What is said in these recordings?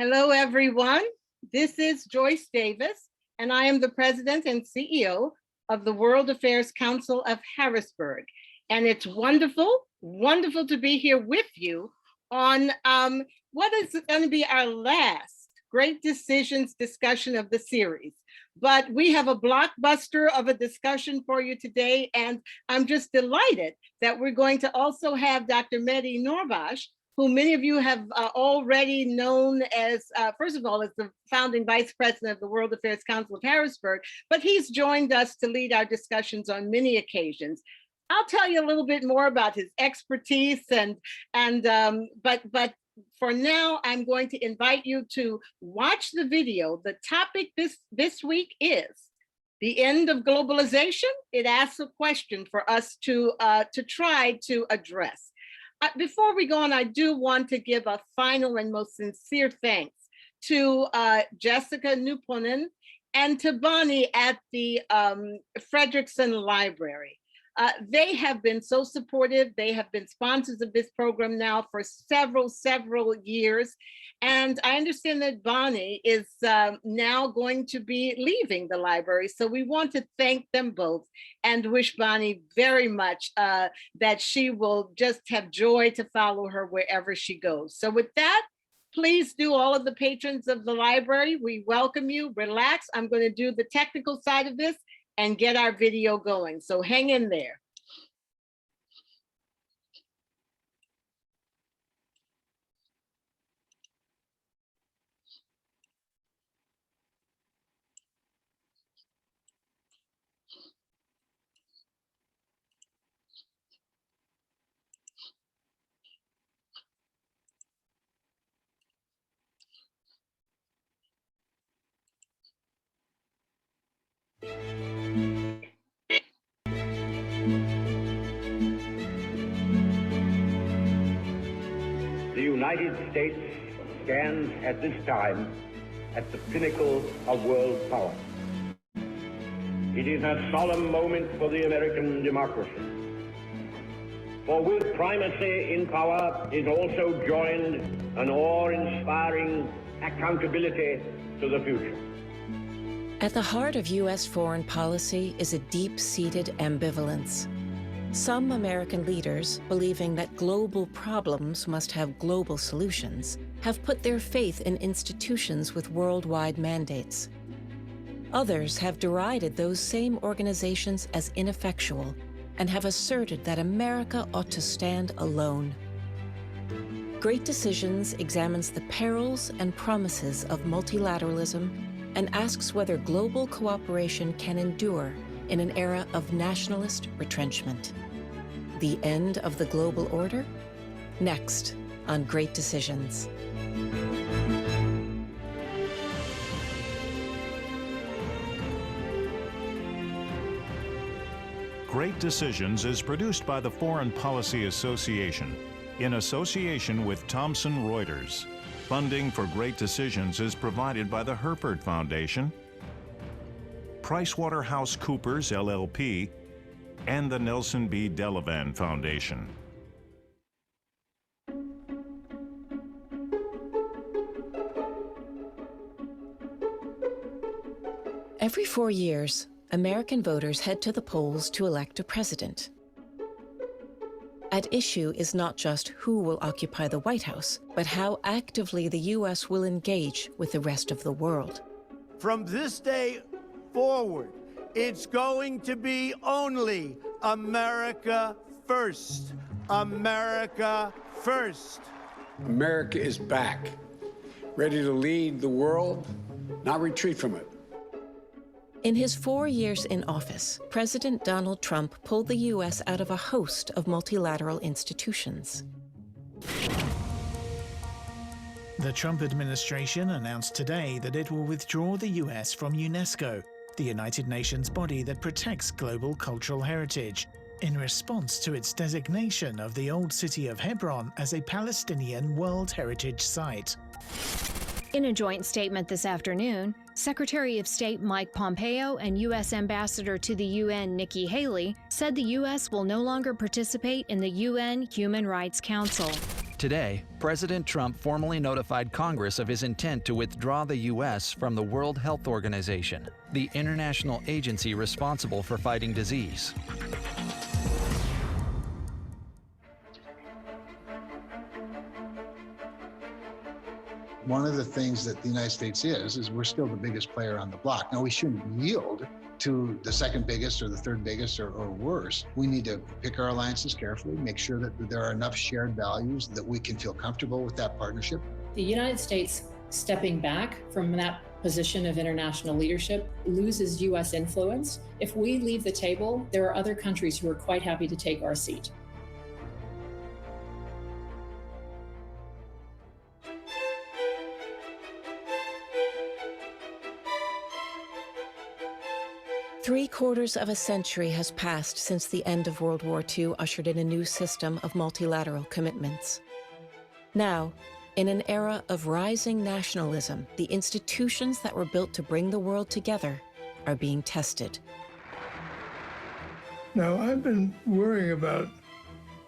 Hello, everyone. This is Joyce Davis, and I am the president and CEO of the World Affairs Council of Harrisburg. And it's wonderful to be here with you on what is going to be our last Great Decisions discussion of the series. But we have a blockbuster of a discussion for you today, and I'm just delighted that we're going to also have Dr. Medhi Noorbaksh, who many of you have already known as, first of all, as the founding vice president of the World Affairs Council of Harrisburg, but he's joined us to lead our discussions on many occasions. I'll tell you a little bit more about his expertise, but for now, I'm going to invite you to watch the video. The topic this week is the end of globalization. It asks a question for us to try to address. Before we go on, I do want to give a final and most sincere thanks to Jessica Nuponen and to Bonnie at the Frederickson Library. They have been so supportive. They have been sponsors of this program now for several years. And I understand that Bonnie is now going to be leaving the library. So we want to thank them both and wish Bonnie very much that she will just have joy to follow her wherever she goes. So with that, please do, all of the patrons of the library, we welcome you. Relax. I'm going to do the technical side of this and get our video going. So hang in there. The United States stands at this time at the pinnacle of world power. It is a solemn moment for the American democracy. For with primacy in power is also joined an awe-inspiring accountability to the future. At the heart of U.S. foreign policy is a deep-seated ambivalence. Some American leaders, believing that global problems must have global solutions, have put their faith in institutions with worldwide mandates. Others have derided those same organizations as ineffectual and have asserted that America ought to stand alone. Great Decisions examines the perils and promises of multilateralism and asks whether global cooperation can endure in an era of nationalist retrenchment. The end of the global order? Next on Great Decisions. Great Decisions is produced by the Foreign Policy Association in association with Thomson Reuters. Funding for Great Decisions is provided by the Herford Foundation, PricewaterhouseCoopers LLP, and the Nelson B. Delavan Foundation. Every 4 years, American voters head to the polls to elect a president. At issue is not just who will occupy the White House, but how actively the U.S. will engage with the rest of the world. From this day forward, it's going to be only America first. America first. America is back, ready to lead the world, not retreat from it. In his 4 years in office, President Donald Trump pulled the U.S. out of a host of multilateral institutions. The Trump administration announced today that it will withdraw the U.S. from UNESCO, the United Nations body that protects global cultural heritage, in response to its designation of the old city of Hebron as a Palestinian World Heritage Site. In a joint statement this afternoon, Secretary of State Mike Pompeo and U.S. Ambassador to the UN Nikki Haley said the U.S. will no longer participate in the UN Human Rights Council. Today, President Trump formally notified Congress of his intent to withdraw the U.S. from the World Health Organization, the international agency responsible for fighting disease. One of the things that the United States is we're still the biggest player on the block. Now, we shouldn't yield to the second biggest or the third biggest or worse. We need to pick our alliances carefully, make sure that there are enough shared values that we can feel comfortable with that partnership. The United States stepping back from that position of international leadership loses U.S. influence. If we leave the table, there are other countries who are quite happy to take our seat. Three-quarters of a century has passed since the end of World War II ushered in a new system of multilateral commitments. Now, in an era of rising nationalism, the institutions that were built to bring the world together are being tested. Now, I've been worrying about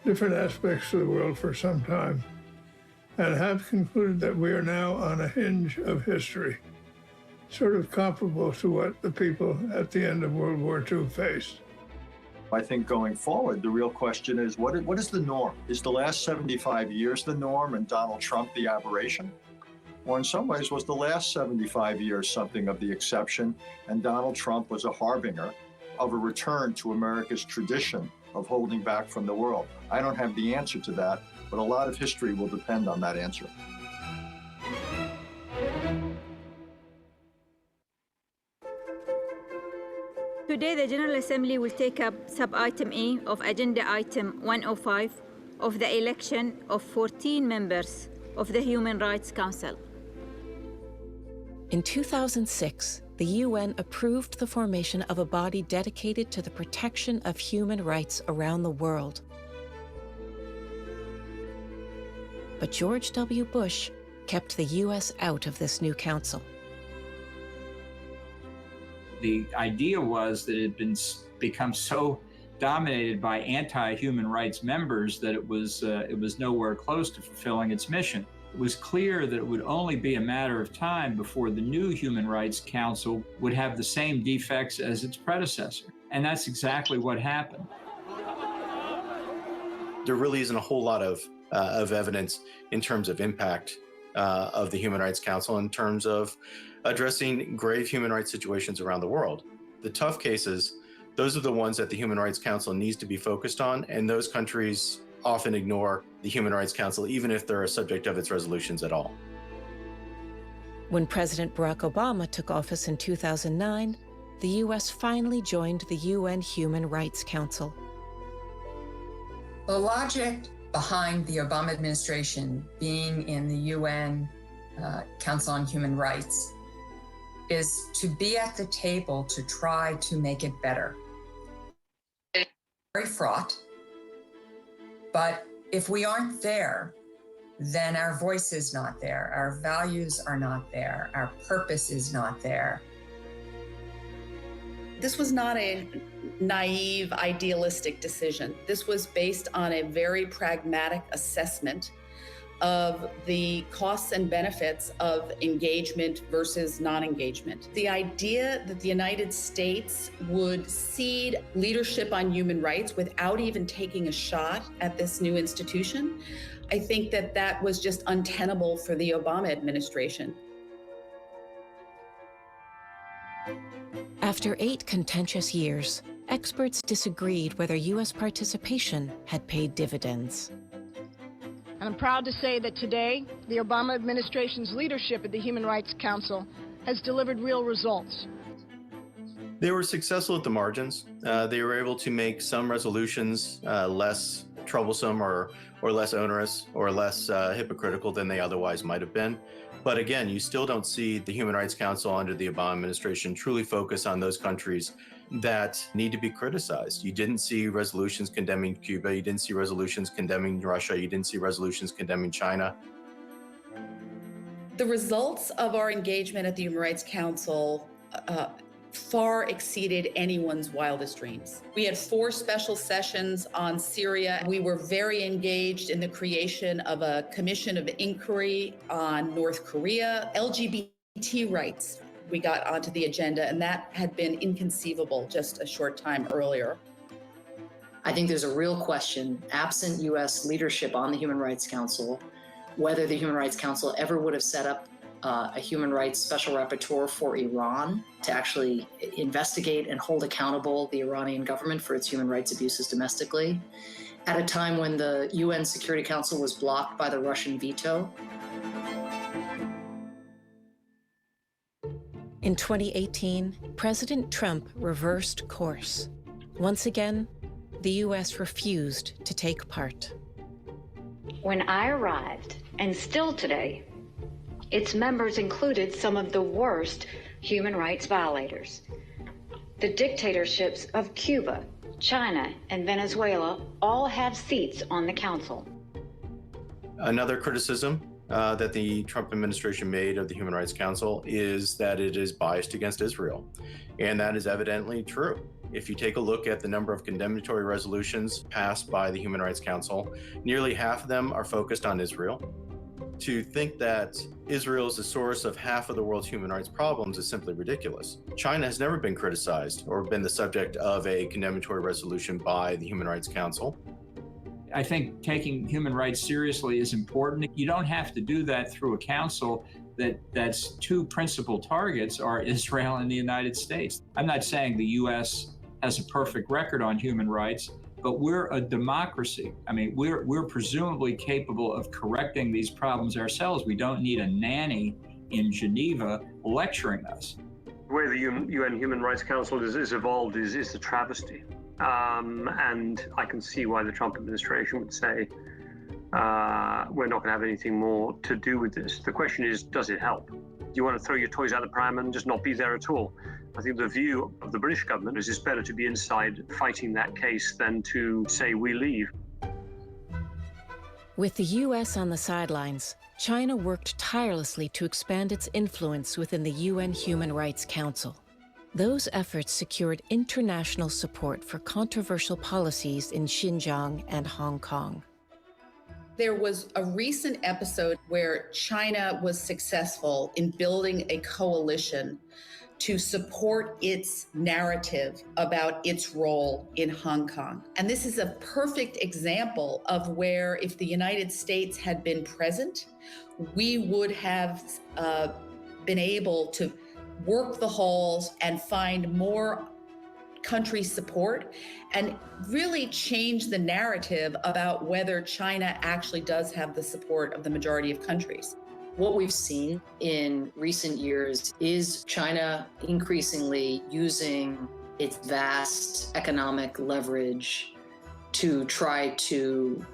different aspects of the world for some time and have concluded that we are now on a hinge of history, sort of comparable to what the people at the end of World War II faced. I think going forward, the real question is, what is the norm? Is the last 75 years the norm and Donald Trump the aberration? Or in some ways, was the last 75 years something of the exception and Donald Trump was a harbinger of a return to America's tradition of holding back from the world? I don't have the answer to that, but a lot of history will depend on that answer. Today, the General Assembly will take up sub-item E of Agenda Item 105 of the election of 14 members of the Human Rights Council. In 2006, the UN approved the formation of a body dedicated to the protection of human rights around the world. But George W. Bush kept the US out of this new council. The idea was that it had become so dominated by anti-human rights members that it was nowhere close to fulfilling its mission. It was clear that it would only be a matter of time before the new Human Rights Council would have the same defects as its predecessor. And that's exactly what happened. There really isn't a whole lot of evidence in terms of impact of the Human Rights Council in terms of addressing grave human rights situations around the world. The tough cases, those are the ones that the Human Rights Council needs to be focused on, and those countries often ignore the Human Rights Council, even if they're a subject of its resolutions at all. When President Barack Obama took office in 2009, the U.S. finally joined the UN Human Rights Council. The logic behind the Obama administration being in the UN Council on Human Rights is to be at the table to try to make it better. It's very fraught, but if we aren't there, then our voice is not there, our values are not there, our purpose is not there. This was not a naive, idealistic decision. This was based on a very pragmatic assessment of the costs and benefits of engagement versus non-engagement. The idea that the United States would cede leadership on human rights without even taking a shot at this new institution, I think that was just untenable for the Obama administration. After 8 contentious years, experts disagreed whether U.S. participation had paid dividends. And I'm proud to say that today, the Obama administration's leadership at the Human Rights Council has delivered real results. They were successful at the margins. They were able to make some resolutions less troublesome or less onerous or less hypocritical than they otherwise might have been. But again, you still don't see the Human Rights Council under the Obama administration truly focus on those countries that need to be criticized. You didn't see resolutions condemning Cuba. You didn't see resolutions condemning Russia. You didn't see resolutions condemning China. The results of our engagement at the Human Rights Council far exceeded anyone's wildest dreams. We had 4 special sessions on Syria. We were very engaged in the creation of a commission of inquiry on North Korea. LGBT rights, we got onto the agenda, and that had been inconceivable just a short time earlier. I think there's a real question, absent U.S. leadership on the Human Rights Council, whether the Human Rights Council ever would have set up a human rights special rapporteur for Iran to actually investigate and hold accountable the Iranian government for its human rights abuses domestically, at a time when the UN Security Council was blocked by the Russian veto. In 2018, President Trump reversed course. Once again, the U.S. refused to take part. When I arrived, and still today, its members included some of the worst human rights violators. The dictatorships of Cuba, China, and Venezuela all have seats on the council. Another criticism that the Trump administration made of the Human Rights Council is that it is biased against Israel. And that is evidently true. If you take a look at the number of condemnatory resolutions passed by the Human Rights Council, nearly half of them are focused on Israel. To think that Israel is the source of half of the world's human rights problems is simply ridiculous. China has never been criticized or been the subject of a condemnatory resolution by the Human Rights Council. I think taking human rights seriously is important. You don't have to do that through a council that's 2 principal targets are Israel and the United States. I'm not saying the U.S. has a perfect record on human rights, but we're a democracy. I mean, we're presumably capable of correcting these problems ourselves. We don't need a nanny in Geneva lecturing us. The way the UN Human Rights Council is evolved is a travesty. And I can see why the Trump administration would say, we're not going to have anything more to do with this. The question is, does it help? Do you want to throw your toys out the pram and just not be there at all? I think the view of the British government is it's better to be inside fighting that case than to say we leave. With the U.S. on the sidelines, China worked tirelessly to expand its influence within the UN Human Rights Council. Those efforts secured international support for controversial policies in Xinjiang and Hong Kong. There was a recent episode where China was successful in building a coalition to support its narrative about its role in Hong Kong. And this is a perfect example of where if the United States had been present, we would have been able to work the halls and find more country support and really change the narrative about whether China actually does have the support of the majority of countries. What we've seen in recent years is China increasingly using its vast economic leverage to try to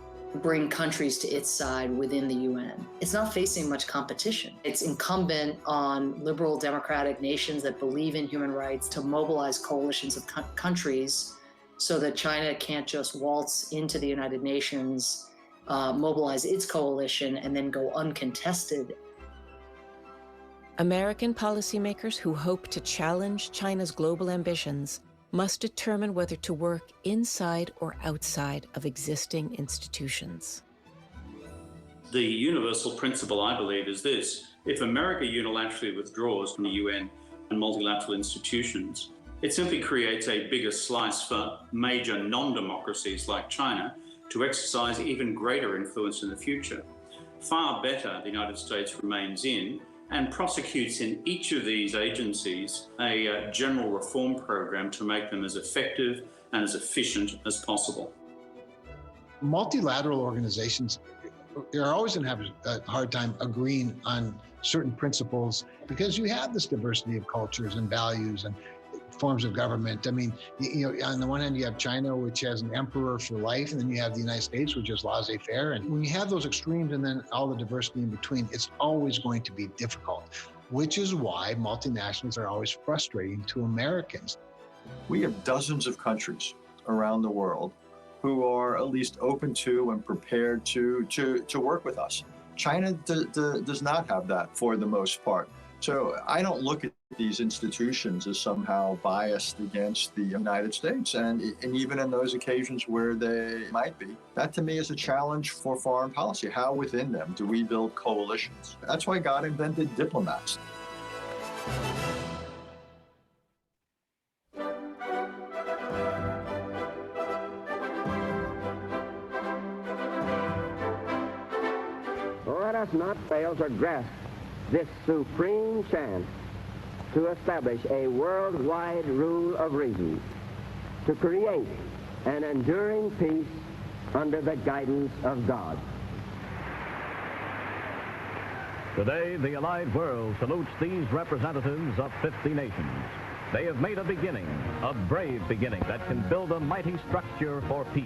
bring countries to its side within the UN. It's not facing much competition. It's incumbent on liberal democratic nations that believe in human rights to mobilize coalitions of countries so that China can't just waltz into the United Nations, mobilize its coalition, and then go uncontested. American policymakers who hope to challenge China's global ambitions must determine whether to work inside or outside of existing institutions. The universal principle, I believe, is this. If America unilaterally withdraws from the UN and multilateral institutions, it simply creates a bigger slice for major non-democracies like China to exercise even greater influence in the future. Far better the United States remains in and prosecutes in each of these agencies a general reform program to make them as effective and as efficient as possible. Multilateral organizations are always going to have a hard time agreeing on certain principles because you have this diversity of cultures and values and forms of government. I mean, on the one hand, you have China, which has an emperor for life, and then you have the United States, which is laissez-faire. And when you have those extremes and then all the diversity in between, it's always going to be difficult, which is why multinationals are always frustrating to Americans. We have dozens of countries around the world who are at least open to and prepared to work with us. China does not have that for the most part. So I don't look at these institutions as somehow biased against the United States, and even in those occasions where they might be. That to me is a challenge for foreign policy. How within them do we build coalitions? That's why God invented diplomats. Let us not fail to grasp this supreme chance to establish a worldwide rule of reason, to create an enduring peace under the guidance of God. Today, the allied world salutes these representatives of 50 nations. They have made a beginning, a brave beginning that can build a mighty structure for peace.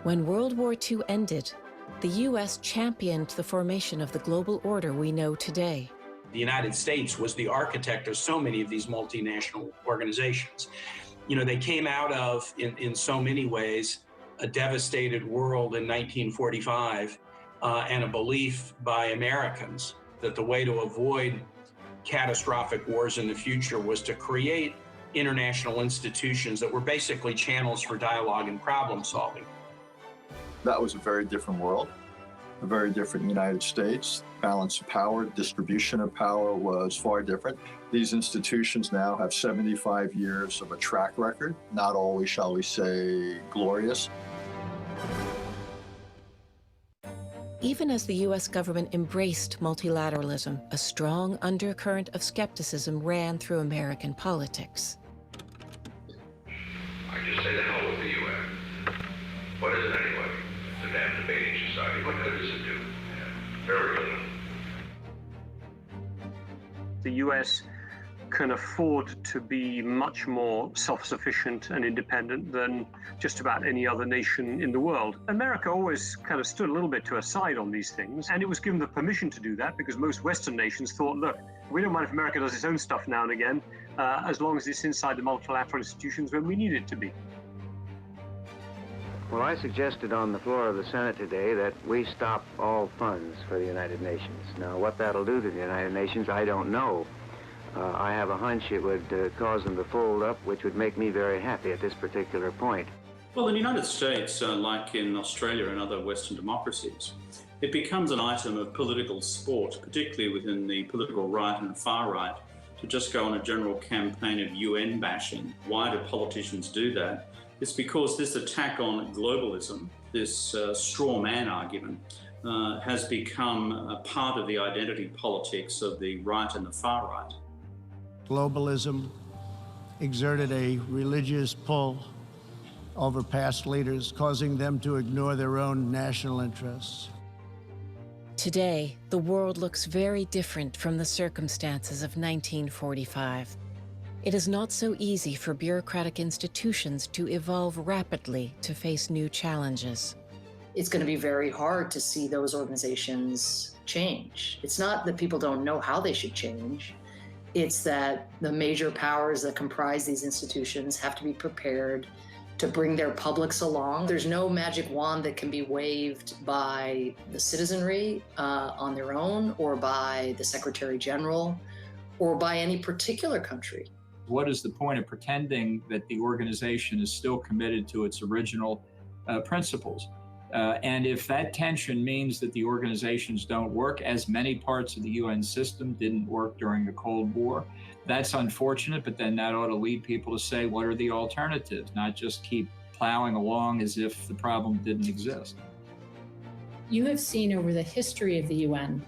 When World War II ended, the U.S. championed the formation of the global order we know today. The United States was the architect of so many of these multinational organizations. You know, they came out of, in so many ways, a devastated world in 1945 and a belief by Americans that the way to avoid catastrophic wars in the future was to create international institutions that were basically channels for dialogue and problem solving. That was a very different world, a very different United States. Balance of power, distribution of power was far different. These institutions now have 75 years of a track record, not always, shall we say, glorious. Even as the U.S. government embraced multilateralism, a strong undercurrent of skepticism ran through American politics. I just say the hell with the UN. What is it anyway? It's a damn debating society. What good does it do? Very little. The US can afford to be much more self-sufficient and independent than just about any other nation in the world. America always kind of stood a little bit to a side on these things, and it was given the permission to do that because most Western nations thought, look, we don't mind if America does its own stuff now and again, as long as it's inside the multilateral institutions when we need it to be. Well, I suggested on the floor of the Senate today that we stop all funds for the United Nations. Now, what that'll do to the United Nations, I don't know. I have a hunch it would cause them to fold up, which would make me very happy at this particular point. Well, in the United States, like in Australia and other Western democracies, it becomes an item of political sport, particularly within the political right and far right, to just go on a general campaign of UN bashing. Why do politicians do that? It's because this attack on globalism, this straw man argument, has become a part of the identity politics of the right and the far right. Globalism exerted a religious pull over past leaders, causing them to ignore their own national interests. Today, the world looks very different from the circumstances of 1945. It is not so easy for bureaucratic institutions to evolve rapidly to face new challenges. It's going to be very hard to see those organizations change. It's not that people don't know how they should change. It's that the major powers that comprise these institutions have to be prepared to bring their publics along. There's no magic wand that can be waved by the citizenry on their own, or by the Secretary General, or by any particular country. What is the point of pretending that the organization is still committed to its original principles? And if that tension means that the organizations don't work, as many parts of the UN system didn't work during the Cold War, that's unfortunate, but then that ought to lead people to say, what are the alternatives? Not just keep plowing along as if the problem didn't exist. You have seen over the history of the UN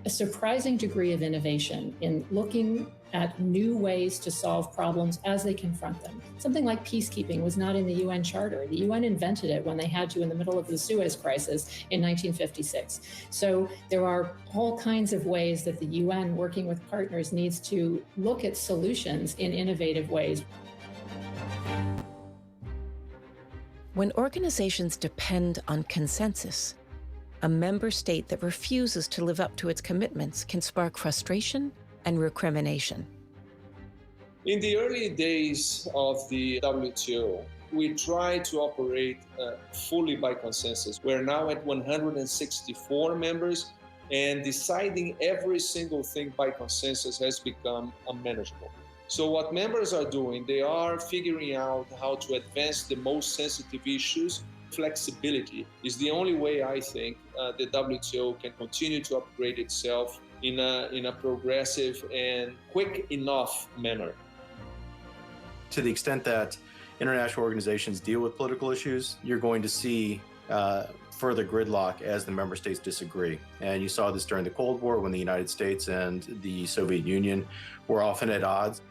a surprising degree of innovation in looking at new ways to solve problems as they confront them. Something like peacekeeping was not in the UN Charter. The UN invented it when they had to in the middle of the Suez Crisis in 1956. So there are all kinds of ways that the UN, working with partners, needs to look at solutions in innovative ways. When organizations depend on consensus, a member state that refuses to live up to its commitments can spark frustration and recrimination. In the early days of the WTO, we tried to operate fully by consensus. We're now at 164 members, and deciding every single thing by consensus has become unmanageable. So what members are doing, they are figuring out how to advance the most sensitive issues. Flexibility is the only way, I think, the WTO can continue to upgrade itself in a progressive and quick enough manner. To the extent that international organizations deal with political issues, you're going to see further gridlock as the member states disagree. And you saw this during the Cold War when the United States and the Soviet Union were often at odds.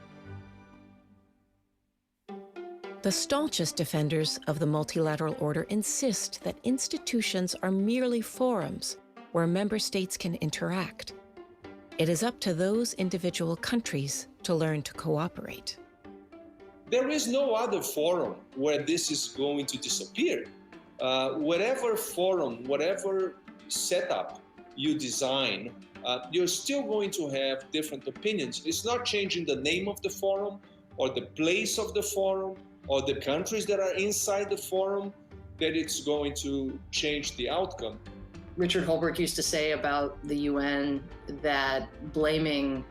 The staunchest defenders of the multilateral order insist that institutions are merely forums where member states can interact. It is up to those individual countries to learn to cooperate. There is no other forum where this is going to disappear. Whatever forum, whatever setup you design, you're still going to have different opinions. It's not changing the name of the forum or the place of the forum or the countries that are inside the forum that it's going to change the outcome. Richard Holbrooke used to say about the UN that blaming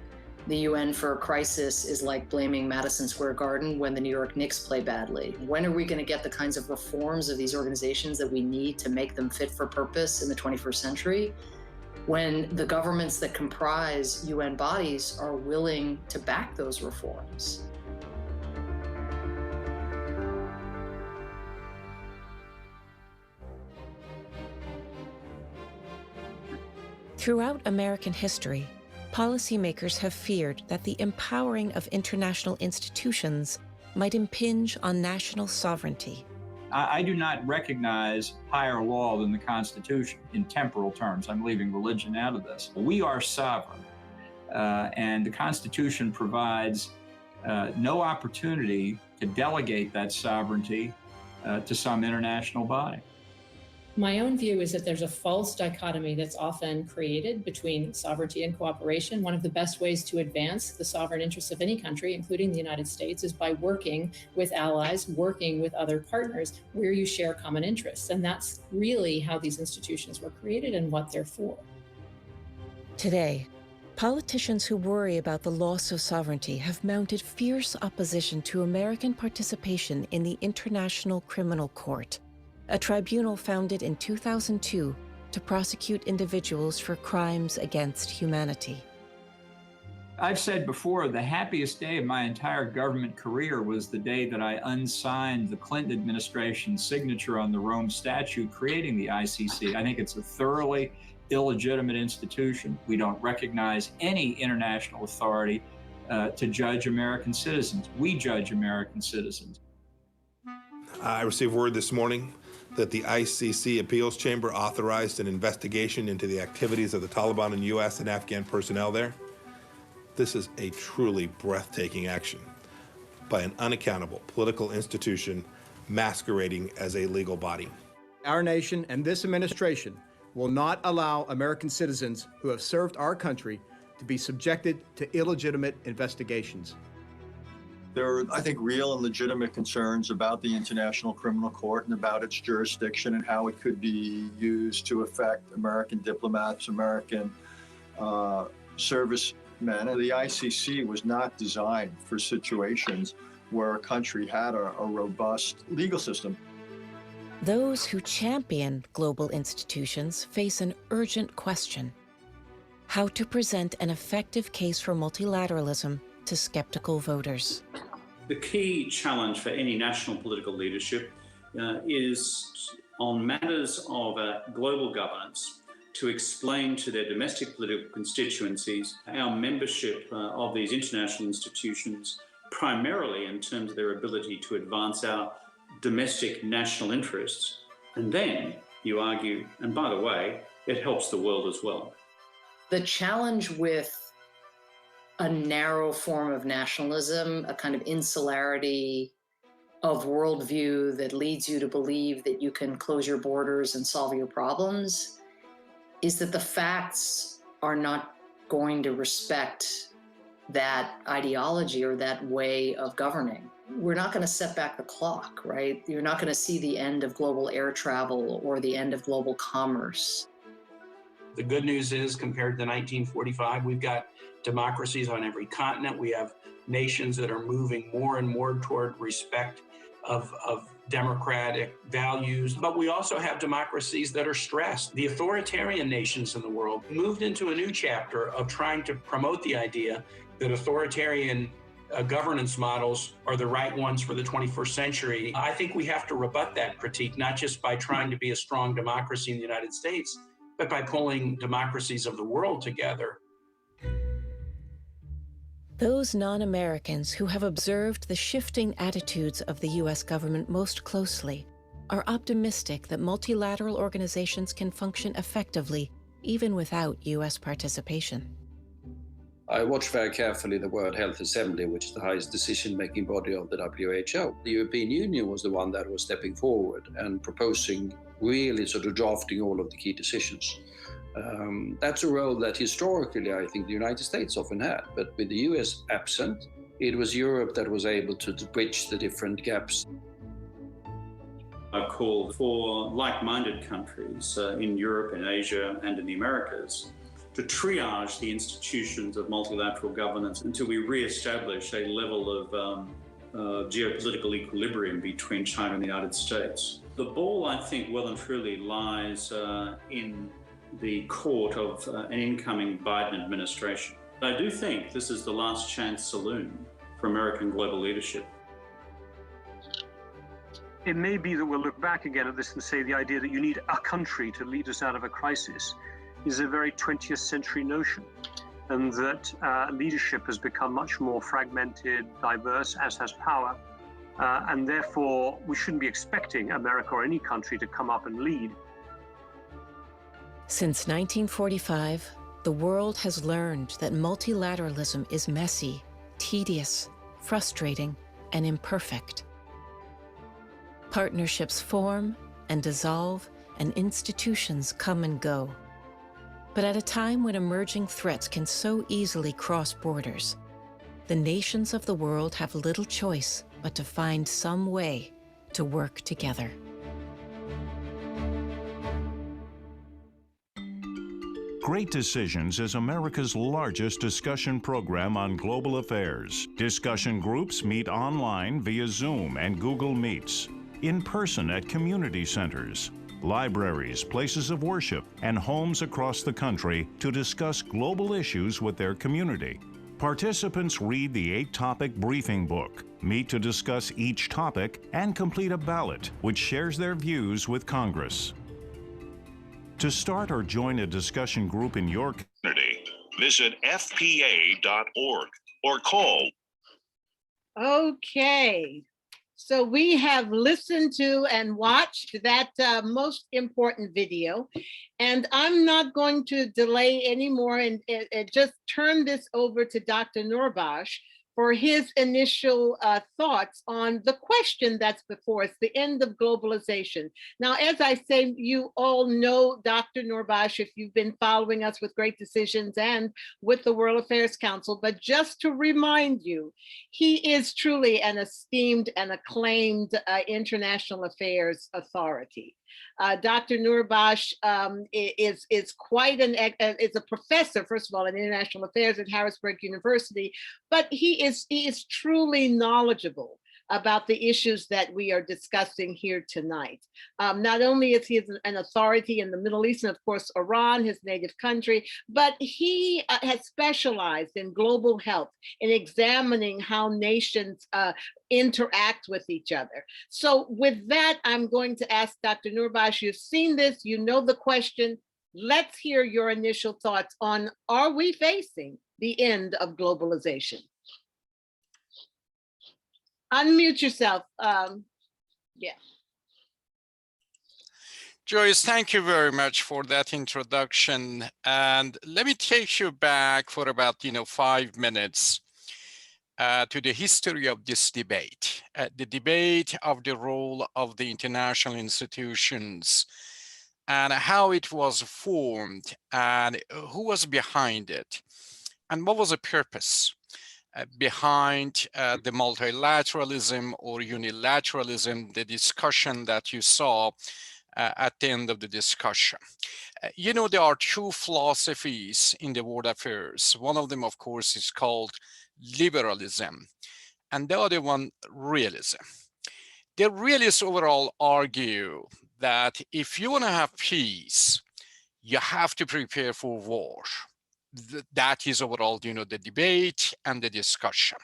the UN for a crisis is like blaming Madison Square Garden when the New York Knicks play badly. When are we going to get the kinds of reforms of these organizations that we need to make them fit for purpose in the 21st century? When the governments that comprise UN bodies are willing to back those reforms. Throughout American history, policymakers have feared that the empowering of international institutions might impinge on national sovereignty. I do not recognize higher law than the Constitution in temporal terms. I'm leaving religion out of this. We are sovereign, and the Constitution provides no opportunity to delegate that sovereignty to some international body. My own view is that there's a false dichotomy that's often created between sovereignty and cooperation. One of the best ways to advance the sovereign interests of any country, including the United States, is by working with allies, working with other partners where you share common interests. And that's really how these institutions were created and what they're for. Today, politicians who worry about the loss of sovereignty have mounted fierce opposition to American participation in the International Criminal Court, a tribunal founded in 2002 to prosecute individuals for crimes against humanity. I've said before, the happiest day of my entire government career was the day that I unsigned the Clinton administration's signature on the Rome Statute creating the ICC. I think it's a thoroughly illegitimate institution. We don't recognize any international authority to judge American citizens. We judge American citizens. I received word this morning that the ICC Appeals Chamber authorized an investigation into the activities of the Taliban and U.S. and Afghan personnel there. This is a truly breathtaking action by an unaccountable political institution masquerading as a legal body. Our nation and this administration will not allow American citizens who have served our country to be subjected to illegitimate investigations. There are, I think, real and legitimate concerns about the International Criminal Court and about its jurisdiction and how it could be used to affect American diplomats, American servicemen. And the ICC was not designed for situations where a country had a robust legal system. Those who champion global institutions face an urgent question: how to present an effective case for multilateralism to skeptical voters. The key challenge for any national political leadership is on matters of global governance to explain to their domestic political constituencies our membership of these international institutions, primarily in terms of their ability to advance our domestic national interests. And then you argue, and by the way, it helps the world as well. The challenge with a narrow form of nationalism, a kind of insularity of worldview that leads you to believe that you can close your borders and solve your problems, is that the facts are not going to respect that ideology or that way of governing. We're not going to set back the clock, right? You're not going to see the end of global air travel or the end of global commerce. The good news is, compared to 1945, we've got democracies on every continent. We have nations that are moving more and more toward respect of democratic values, but we also have democracies that are stressed. The authoritarian nations in the world moved into a new chapter of trying to promote the idea that authoritarian governance models are the right ones for the 21st century. I think we have to rebut that critique, not just by trying to be a strong democracy in the United States, but by pulling democracies of the world together. Those non-Americans who have observed the shifting attitudes of the U.S. government most closely are optimistic that multilateral organizations can function effectively even without U.S. participation. I watched very carefully the World Health Assembly, which is the highest decision-making body of the WHO. The European Union was the one that was stepping forward and proposing, really sort of drafting all of the key decisions. That's a role that historically I think the United States often had, but with the US absent, it was Europe that was able to bridge the different gaps. I call for like-minded countries in Europe, in Asia, and in the Americas to triage the institutions of multilateral governance until we re-establish a level of geopolitical equilibrium between China and the United States. The ball, I think, well and truly lies in the court of an incoming Biden administration. I do think this is the last chance saloon for American global leadership. It may be that we'll look back again at this and say the idea that you need a country to lead us out of a crisis is a very 20th century notion, and that leadership has become much more fragmented, diverse, as has power, and therefore we shouldn't be expecting America or any country to come up and lead. Since 1945, the world has learned that multilateralism is messy, tedious, frustrating, and imperfect. Partnerships form and dissolve, and institutions come and go. But at a time when emerging threats can so easily cross borders, the nations of the world have little choice but to find some way to work together. Great Decisions is America's largest discussion program on global affairs. Discussion groups meet online via Zoom and Google Meets, in person at community centers, libraries, places of worship, and homes across the country to discuss global issues with their community. Participants read the 8-topic briefing book, meet to discuss each topic, and complete a ballot which shares their views with Congress. To start or join a discussion group in your community, visit fpa.org or call. Okay. So we have listened to and watched that most important video, and I'm not going to delay anymore and just turn this over to Dr. Noorbaksh for his initial thoughts on the question that's before us, the end of globalization. Now, as I say, you all know Dr. Noorbaksh if you've been following us with Great Decisions and with the World Affairs Council, but just to remind you, he is truly an esteemed and acclaimed international affairs authority. Dr. Noorbaksh is quite is a professor, first of all, in international affairs at Harrisburg University, but he is truly knowledgeable about the issues that we are discussing here tonight. Not only is he an authority in the Middle East and of course Iran, his native country, but he has specialized in global health, in examining how nations interact with each other. So with that, I'm going to ask Dr. Noorbaksh, you've seen this, you know the question. Let's hear your initial thoughts on, are we facing the end of globalization? Unmute yourself. Yeah. Joyce, thank you very much for that introduction. And let me take you back for about 5 minutes to the history of this debate, the debate of the role of the international institutions and how it was formed and who was behind it and what was the purpose behind the multilateralism or unilateralism, the discussion that you saw at the end of the discussion. You know, there are two philosophies in the world affairs. One of them, of course, is called liberalism, and the other one, realism. The realists overall argue that if you want to have peace, you have to prepare for war. That is overall, you know, the debate and the discussion.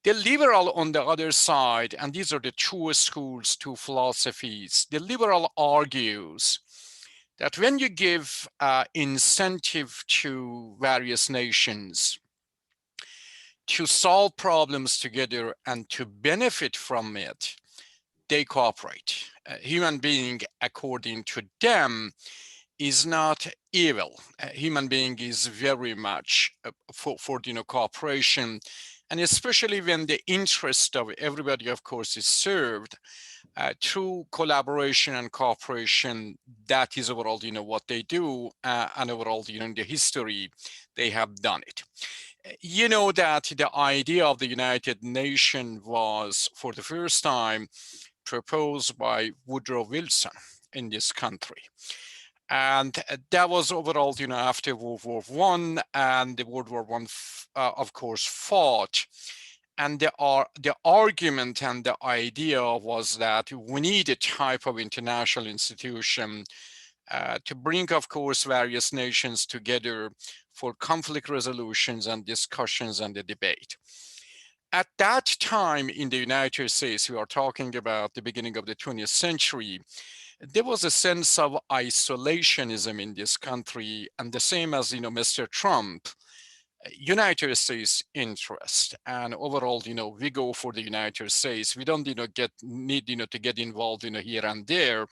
The liberal on the other side, and these are the two schools, two philosophies, the liberal argues that when you give incentive to various nations to solve problems together and to benefit from it, they cooperate. A human being, according to them, is not evil. A human being is very much for you know, cooperation, and especially when the interest of everybody, of course, is served through collaboration and cooperation. That is overall, you know, what they do, and overall, you know, in the history, they have done it. You know that the idea of the United Nations was, for the first time, proposed by Woodrow Wilson in this country. And that was overall, you know, after World War I, and the World War I, of course, fought. And the argument and the idea was that we need a type of international institution to bring, of course, various nations together for conflict resolutions and discussions and the debate. At that time in the United States, we are talking about the beginning of the 20th century, there was a sense of isolationism in this country, and the same as, you know, Mr. Trump, United States interest, and overall, you know, we go for the United States. We don't, you know, need, you know, to get involved, you know, here and there.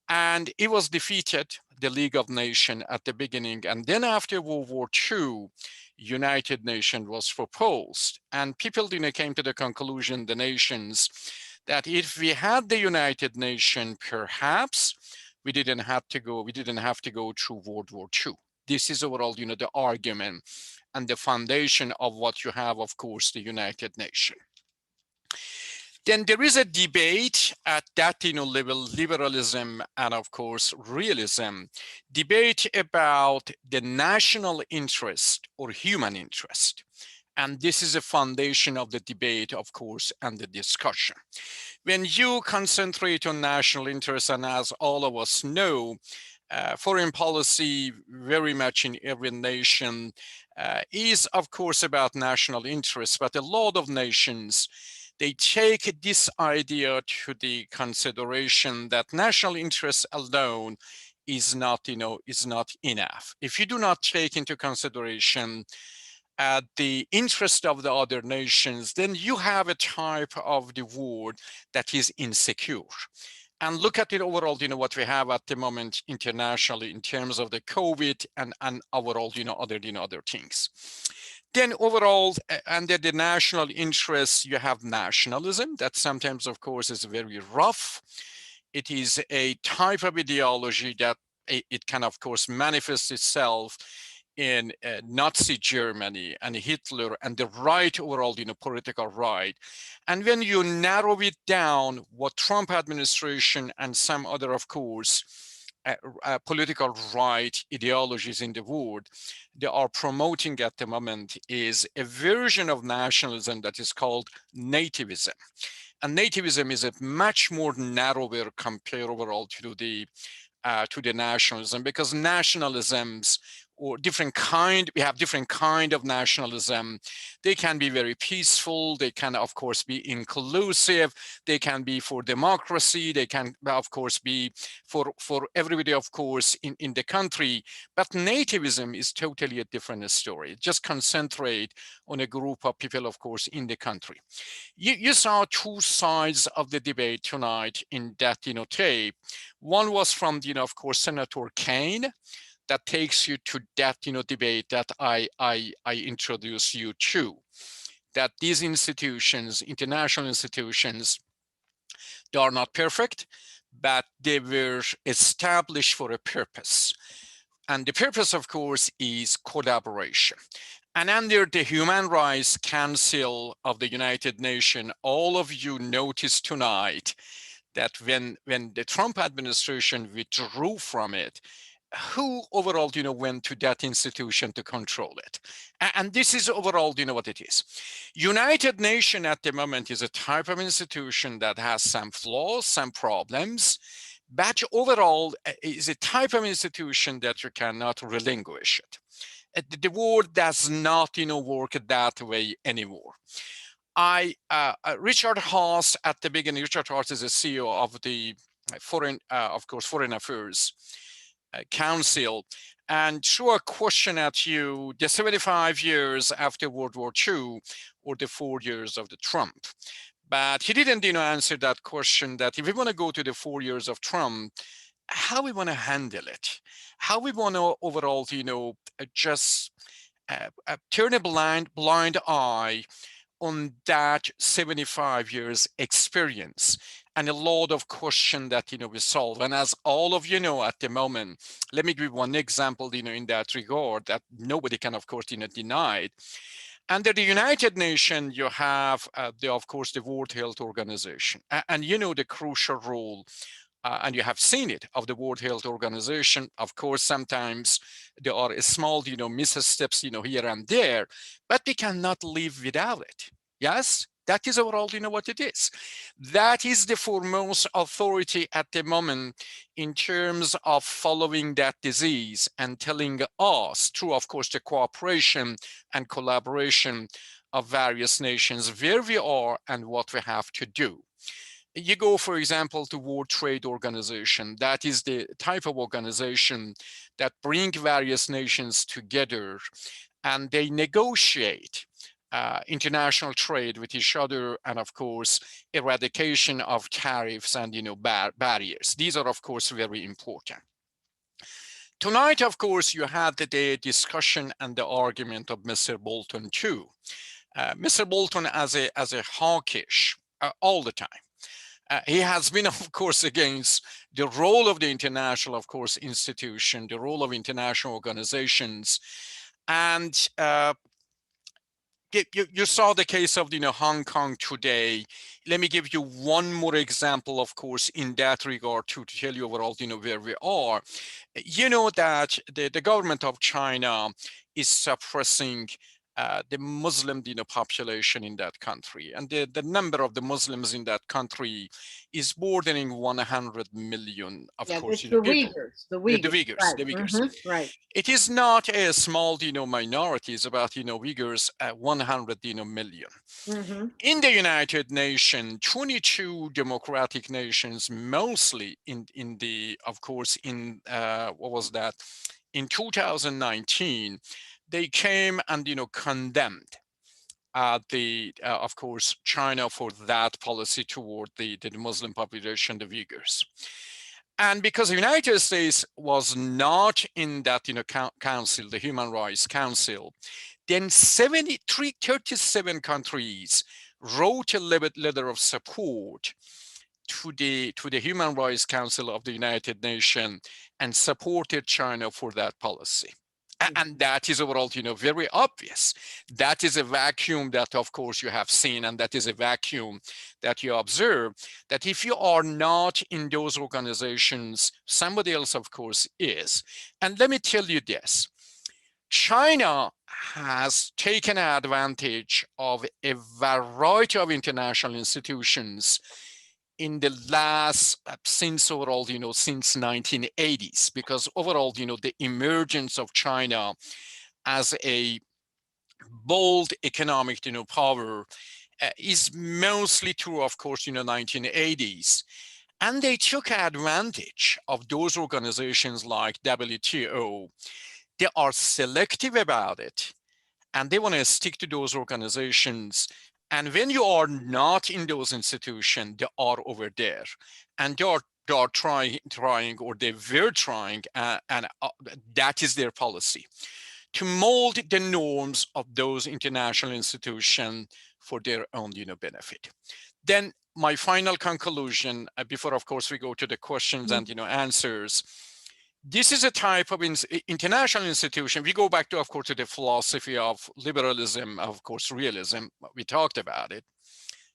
And it was defeated, the League of Nations at the beginning, and then after World War II, United Nations was proposed, and people, you know, came to the conclusion, the nations, that if we had the United Nations, perhaps we didn't have to go through World War II. This is overall, you know, the argument and the foundation of what you have, of course, the United Nations. Then there is a debate at that, you know, level, liberalism and, of course, realism, debate about the national interest or human interest. And this is a foundation of the debate, of course, and the discussion. When you concentrate on national interest, and as all of us know, foreign policy very much in every nation is, of course, about national interest, but a lot of nations, they take this idea to the consideration that national interest alone is not, you know, is not enough. If you do not take into consideration the interest of the other nations, then you have a type of the world that is insecure. And look at it overall, you know, what we have at the moment internationally in terms of the COVID and overall, you know, other things. Then overall, under the national interests, you have nationalism that sometimes, of course, is very rough. It is a type of ideology that it can, of course, manifest itself in Nazi Germany and Hitler and the right overall, you know, political right. And when you narrow it down, what Trump administration and some other, of course, political right ideologies in the world they are promoting at the moment is a version of nationalism that is called nativism. And nativism is a much more narrower compared overall to the nationalism, because nationalisms or we have different kind of nationalism. They can be very peaceful. They can, of course, be inclusive. They can be for democracy. They can, of course, be for everybody, of course, in the country. But nativism is totally a different story. Just concentrate on a group of people, of course, in the country. You saw two sides of the debate tonight in that, you know, tape. One was from, you know, of course, Senator Kaine, that takes you to that, you know, debate that I introduced you to, that these institutions, international institutions, they are not perfect, but they were established for a purpose. And the purpose, of course, is collaboration. And under the Human Rights Council of the United Nations, all of you noticed tonight that when the Trump administration withdrew from it, who overall, went to that institution to control it? And this is overall, what it is. United Nations at the moment is a type of institution that has some flaws, some problems, but overall is a type of institution that you cannot relinquish it. The world does not, work that way anymore. Richard Haass at the beginning, Richard Haass is the CEO of the Foreign Affairs Council, and threw a question at you: the 75 years after World War II or the 4 years of the Trump? But he didn't, answer that question, that if we want to go to the 4 years of Trump, how we want to handle it, how we want to overall, just turn a blind eye on that 75 years experience, and a lot of questions that we solve. And as all of you know at the moment, let me give one example in that regard that nobody can of course deny it. Under the United Nations, you have of course the World Health Organization, and the crucial role, and you have seen it, of the World Health Organization. Of course, sometimes there are small missteps here and there, but we cannot live without it. Yes, that is overall what it is. That is the foremost authority at the moment in terms of following that disease and telling us, through of course the cooperation and collaboration of various nations, where we are and what we have to do. You go, for example, to World Trade Organization. That is the type of organization that bring various nations together, and they negotiate international trade with each other, and of course eradication of tariffs and barriers. These are of course very important. Tonight, of course, you had the discussion and the argument of Mr. Bolton too. Mr. Bolton as a hawkish all the time. He has been, of course, against the role of the international, of course, institution, the role of international organizations. And you saw the case of Hong Kong today. Let me give you one more example, of course, in that regard to tell you overall where we are. You know that the government of China is suppressing the Muslim population in that country, and the number of the Muslims in that country is bordering 100 million. Of course, the Uyghurs, the Uyghurs, right. The Uyghurs. Mm-hmm. Right. It is not a small minority. It's about Uyghurs 100 million. Mm-hmm. In the United Nations, 22 democratic nations, mostly in the of course in what was that, in 2019. They came and condemned of course China for that policy toward the Muslim population, the Uyghurs. And because the United States was not in that council, the Human Rights Council, then 37 countries wrote a letter of support to the Human Rights Council of the United Nations and supported China for that policy. And that is overall, very obvious. That is a vacuum that, of course, you have seen, and that is a vacuum that you observe, that if you are not in those organizations, somebody else, of course, is. And let me tell you this. China has taken advantage of a variety of international institutions in the last, since overall, since 1980s, because overall, the emergence of China as a bold economic, power is mostly true, of course, 1980s. And they took advantage of those organizations like WTO. They are selective about it, and they want to stick to those organizations. And when you are not in those institutions, they are over there, and they are trying, or they were trying, and that is their policy, to mold the norms of those international institutions for their own, benefit. Then my final conclusion, before, of course, we go to the questions and answers. This is a type of international institution. We go back to, of course, to the philosophy of liberalism, of course, realism. We talked about it.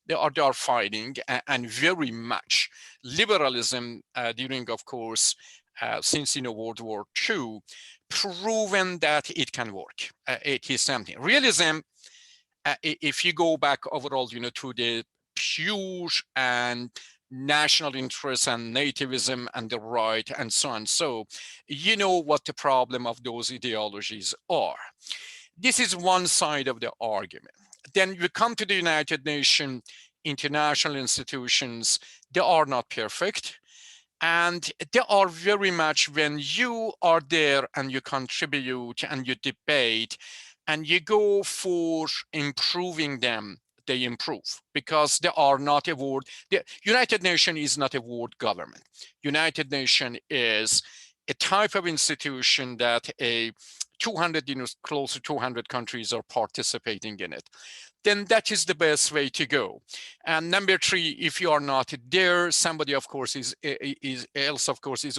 They are fighting, and very much liberalism during, of course, since World War II, proven that it can work. It is something. Realism, if you go back overall, to the pure and national interest and nativism and the right and so on. So you know what the problem of those ideologies are. This is one side of the argument. Then we come to the United Nations, international institutions. They are not perfect. And they are very much, when you are there and you contribute and you debate and you go for improving them, they improve, because they are not a world. The United Nations is not a world government. United Nations is a type of institution that a 200, close to 200 countries are participating in it. Then that is the best way to go. And number three, if you are not there, somebody, of course, is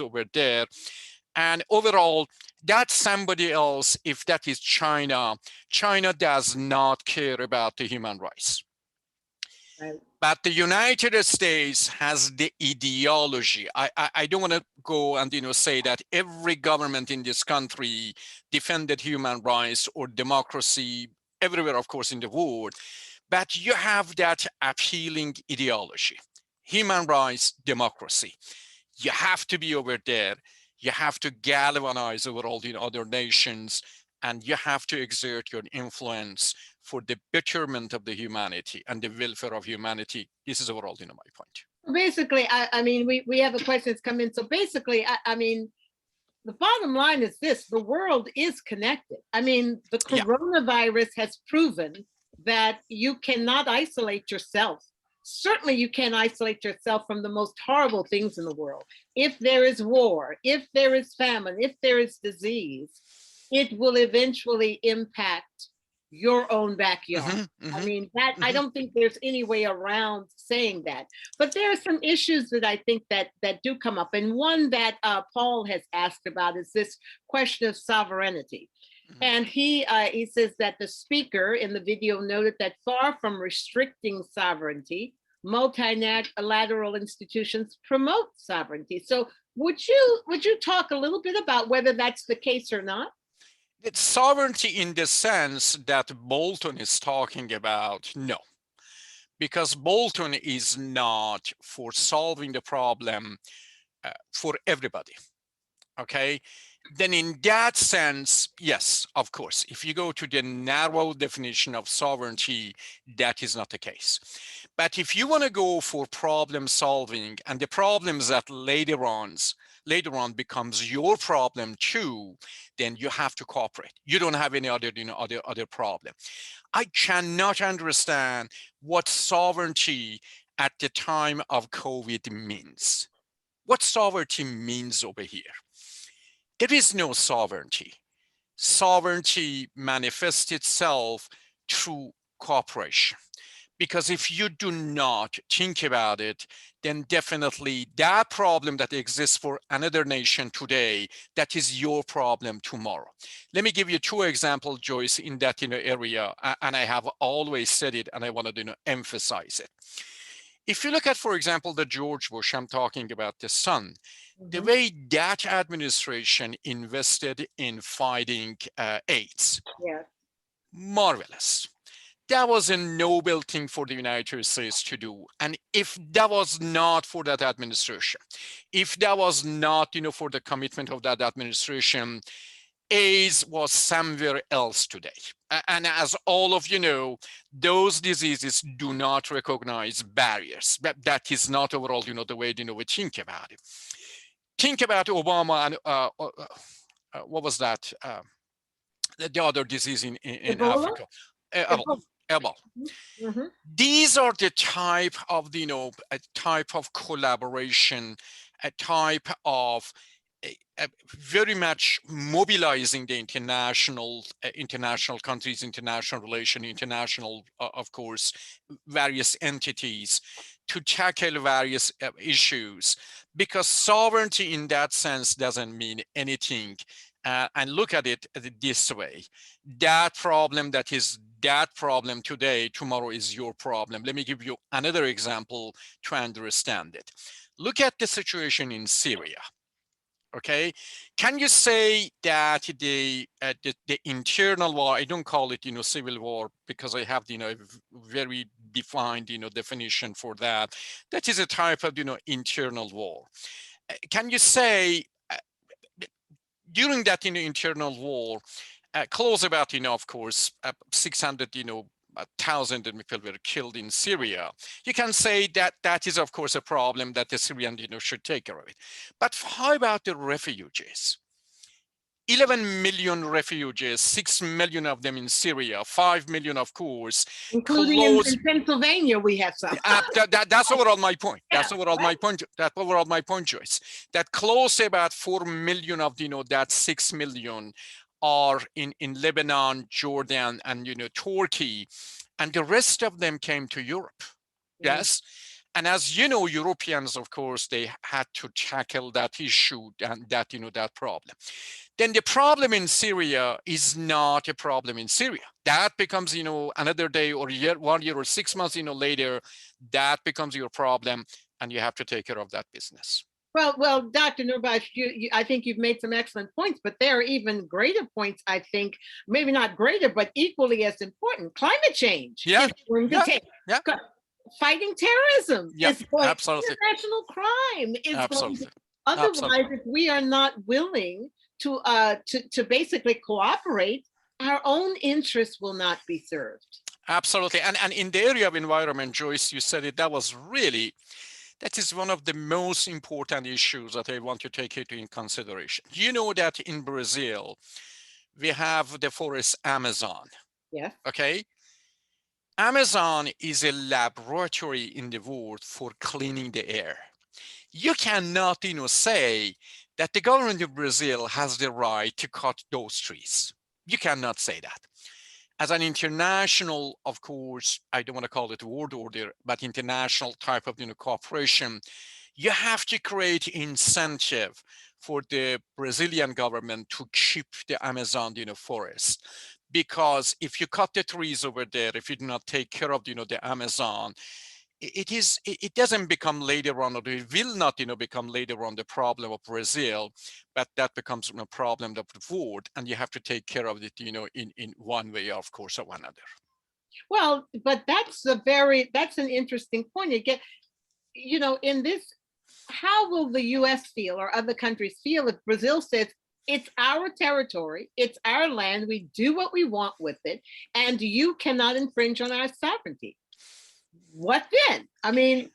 over there. And overall, that somebody else, if that is China, China does not care about the human rights. Right. But the United States has the ideology. I don't want to go and say that every government in this country defended human rights or democracy everywhere, of course, in the world. But you have that appealing ideology: human rights, democracy. You have to be over there. You have to galvanize overall other nations, and you have to exert your influence for the betterment of the humanity and the welfare of humanity. This is overall my point. Basically, I mean, we have a question that's come in. So basically, I mean, the bottom line is this: the world is connected. I mean, the coronavirus has proven that you cannot isolate yourself. Certainly, you can't isolate yourself from the most horrible things in the world. If there is war, if there is famine, if there is disease, it will eventually impact your own backyard. I mean, that I don't think there's any way around saying that. But there are some issues that I think that do come up. And one that Paul has asked about is this question of sovereignty. And he says that the speaker in the video noted that far from restricting sovereignty, multilateral institutions promote sovereignty. So would you talk a little bit about whether that's the case or not? It's sovereignty in the sense that Bolton is talking about, no, because Bolton is not for solving the problem for everybody. Okay, then in that sense, yes, of course, if you go to the narrow definition of sovereignty, that is not the case. But if you want to go for problem solving, and the problems that later on becomes your problem too, then you have to cooperate. You don't have any other problem. I cannot understand what sovereignty at the time of COVID means. What sovereignty means over here? There is no sovereignty. Sovereignty manifests itself through cooperation. Because if you do not think about it, then definitely that problem that exists for another nation today, that is your problem tomorrow. Let me give you two examples, Joyce, in that area, and I have always said it, and I want to emphasize it. If you look at, for example, the George Bush, I'm talking about the son, the way that administration invested in fighting AIDS, marvelous. That was a noble thing for the United States to do. And if that was not for that administration, if that was not, for the commitment of that administration, AIDS was somewhere else today. And as all of you know, those diseases do not recognize barriers. That is not overall, the way, we think about it. Think about Obama and what was that? The other disease in Africa. Ebola. These are the type of, a type of collaboration, a type of very much mobilizing the international countries, international relation, international, of course, various entities to tackle various issues. because sovereignty in that sense doesn't mean anything. And look at it this way. That problem that is that problem today, tomorrow is your problem. Let me give you another example to understand it. Look at the situation in Syria. Okay, can you say that the internal war, I don't call it, civil war, because I have, a very defined, definition for that. That is a type of, internal war. Can you say during that, internal war, close about, of course, 600, 1,000 people were killed in Syria. You can say that that is, of course, a problem that the Syrian, should take care of it. But how about the refugees? 11 million refugees, 6 million of them in Syria, 5 million, of course. Including in Pennsylvania, we have some. That's overall my point. That's overall my point. That's overall my point, Joyce. That close to about 4 million of, that 6 million are in Lebanon, Jordan, and, Turkey. And the rest of them came to Europe. Yes. And as you know, Europeans, of course, they had to tackle that issue and that, that problem. Then the problem in Syria is not a problem in Syria. That becomes, another day or year, 1 year or 6 months, later, that becomes your problem, and you have to take care of that business. Well, Dr. Noorbaksh, I think you've made some excellent points, but there are even greater points, I think, maybe not greater, but equally as important. Climate change is going to take. Fighting terrorism is going, absolutely. International crime is absolutely. going to, otherwise, if we are not willing to basically cooperate, our own interests will not be served. Absolutely. And in the area of environment, Joyce, you said it, that is one of the most important issues that I want to take into consideration. You know that in Brazil, we have the forest Amazon. Yeah. Okay. Amazon is a laboratory in the world for cleaning the air. You cannot, say that the government of Brazil has the right to cut those trees. You cannot say that. As an international, of course, I don't want to call it a world order, but international type of, cooperation, you have to create incentive for the Brazilian government to keep the Amazon, forest. Because if you cut the trees over there, if you do not take care of, the Amazon, it doesn't become later on, or it will not, become later on the problem of Brazil, but that becomes a problem of the world, and you have to take care of it, in one way, of course, or another. Well, but that's an interesting point. Again, in this, how will the U.S. feel or other countries feel if Brazil says, it's our territory, it's our land, we do what we want with it, and you cannot infringe on our sovereignty? What then? I mean,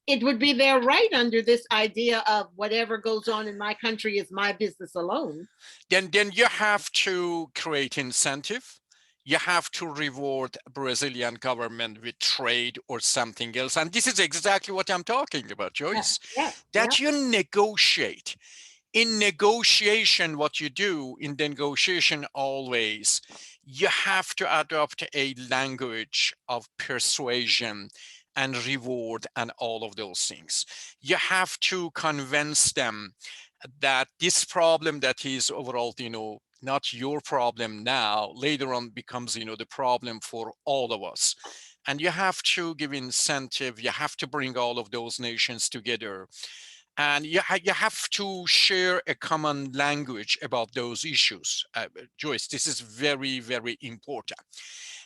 it would be their right under this idea of whatever goes on in my country is my business alone. Then you have to create incentive. You have to reward Brazilian government with trade or something else. And this is exactly what I'm talking about, Joyce. You negotiate. In negotiation, what you do in the negotiation always, you have to adopt a language of persuasion and reward and all of those things. You have to convince them that this problem that is overall, not your problem now, later on becomes, the problem for all of us. And you have to give incentive. You have to bring all of those nations together. And you have to share a common language about those issues. Joyce, this is very, very important.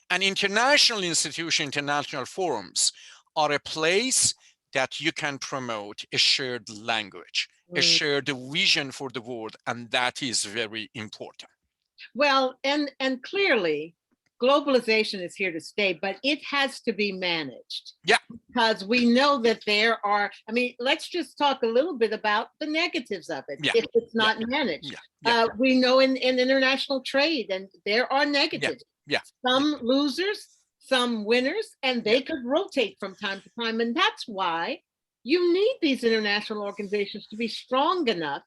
And international institutions, international forums are a place that you can promote a shared language, a shared vision for the world, and that is very important. Well, and clearly, globalization is here to stay, but it has to be managed. Yeah. Because we know that there are, let's just talk a little bit about the negatives of it if it's not managed. We know in international trade, and there are negatives. Some losers, some winners, and they could rotate from time to time. And that's why you need these international organizations to be strong enough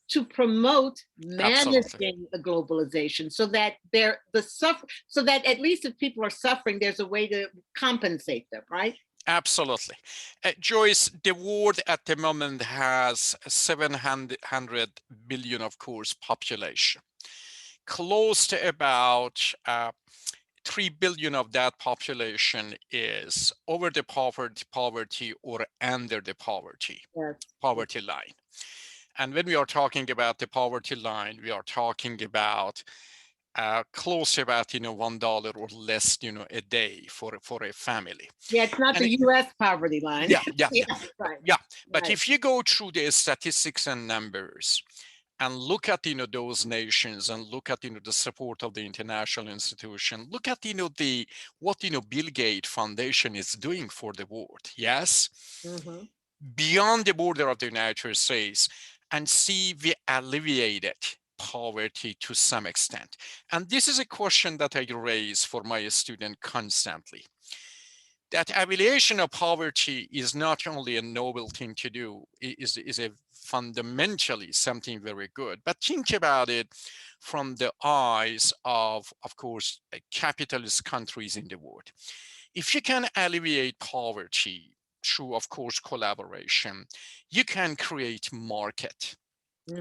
to promote managing the globalization, so that so that at least if people are suffering, there's a way to compensate them, right? Absolutely. Joyce, the world at the moment has 700 billion, of course, population. Close to about 3 billion of that population is over the poverty or under the poverty line. And when we are talking about the poverty line, we are talking about close to about $1 or less a day for a family. Yeah, it's not the U.S. poverty line. Yeah. Right. Yeah, but Right. if you go through the statistics and numbers and look at those nations and look at the support of the international institution, look at the what Bill Gates Foundation is doing for the world, yes, beyond the border of the United States, and see we alleviated poverty to some extent. And this is a question that I raise for my student constantly. That alleviation of poverty is not only a noble thing to do, it is a fundamentally something very good. But think about it from the eyes of course, capitalist countries in the world. If you can alleviate poverty through, of course, collaboration, you can create market.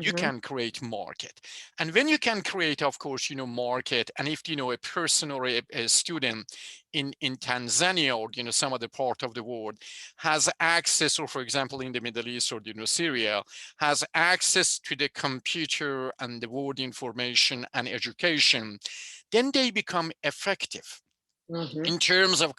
You can create market. And when you can create, of course, market, and if, a person or a student in Tanzania or, some other part of the world has access, or for example, in the Middle East or, Syria, has access to the computer and the world information and education, then they become effective. In terms of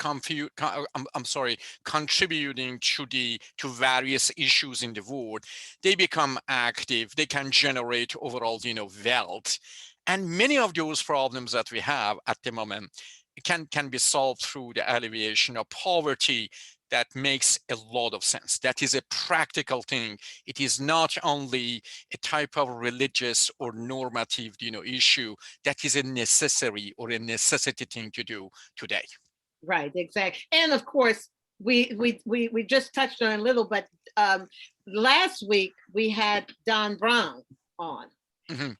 contributing to various issues in the world, they become active. They can generate overall, wealth, and many of those problems that we have at the moment can be solved through the alleviation of poverty. That makes a lot of sense. That is a practical thing. It is not only a type of religious or normative, issue. That is a necessary or a necessity thing to do today. Right, exactly. And of course, we just touched on it a little, but last week we had Don Brown on.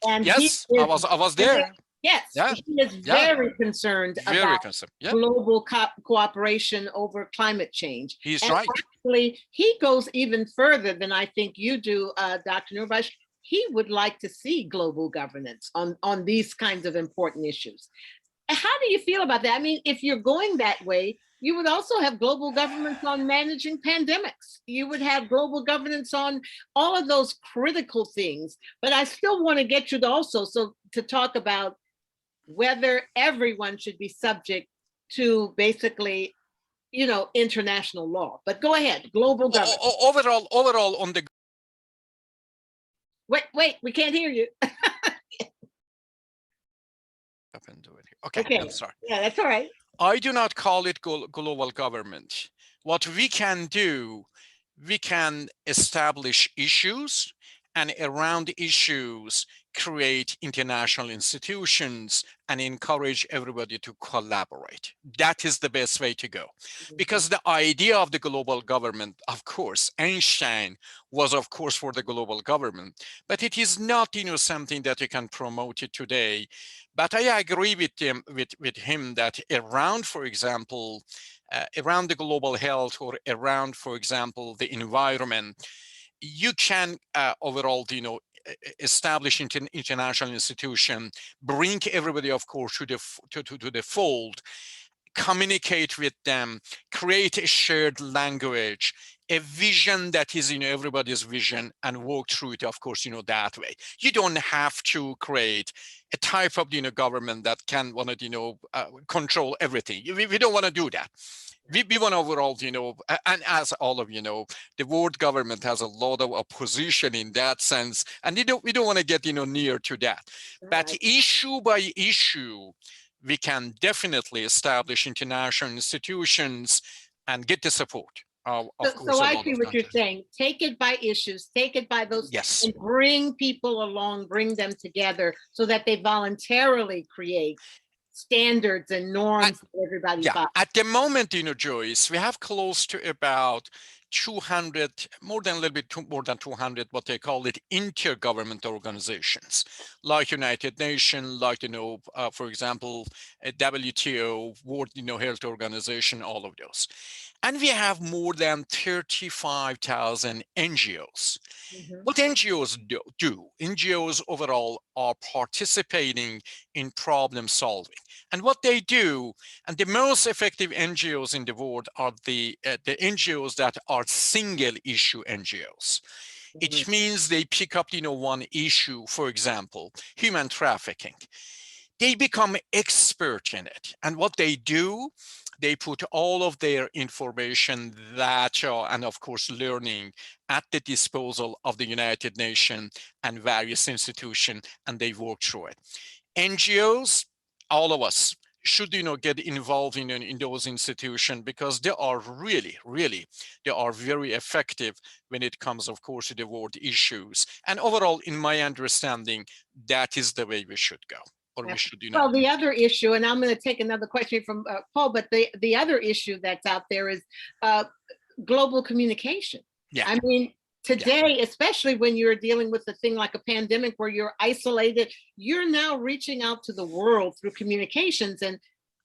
And yes, I was there. Yes, he is very concerned about global cooperation over climate change. He's and right. Actually, he goes even further than I think you do, Dr. Noorbaksh. He would like to see global governance on these kinds of important issues. How do you feel about that? I mean, if you're going that way, you would also have global governance on managing pandemics. You would have global governance on all of those critical things. But I still want to get you to talk about whether everyone should be subject to basically, international law. But go ahead, global governance. Overall on the... Wait, we can't hear you. Okay, I'm sorry. Yeah, that's all right. I do not call it global government. What we can do, we can establish issues, and around issues, create international institutions and encourage everybody to collaborate. That is the best way to go. Because the idea of the global government, of course, Einstein was, of course, for the global government, but it is not, something that you can promote it today. But I agree with him that around, for example, around the global health or around, for example, the environment, you can overall, establish international institution, bring everybody, of course, to the fold, communicate with them, create a shared language, a vision that is, everybody's vision, and work through it, of course, that way. You don't have to create a type of, government that can want to, control everything. We don't want to do that. We want overall, and as all of you know, the world government has a lot of opposition in that sense, and we don't want to get, near to that. Right. But issue by issue, we can definitely establish international institutions and get the support. So I see what you're saying. Take it by issues, take it by those, and bring people along, bring them together so that they voluntarily create standards and norms for everybody. At the moment, Joyce, we have close to about 200, more than 200, what they call it, intergovernmental organizations, like United Nations, like, for example, WTO, World, Health Organization, all of those. And we have more than 35,000 NGOs. What NGOs do, NGOs overall are participating in problem solving. And what they do, and the most effective NGOs in the world are the NGOs that are single issue NGOs. It means they pick up, one issue, for example, human trafficking. They become expert in it. And what they do, they put all of their information, data, and of course, learning at the disposal of the United Nations and various institutions, and they work through it. NGOs, all of us, should get involved in those institutions, because they are really they are very effective when it comes, of course, to the world issues. And overall, in my understanding, that is the way we should go. Or we should, Well, the other issue, and I'm going to take another question from Paul, but the other issue that's out there is global communication. Yeah. I mean, today, especially when you're dealing with a thing like a pandemic where you're isolated, you're now reaching out to the world through communications, and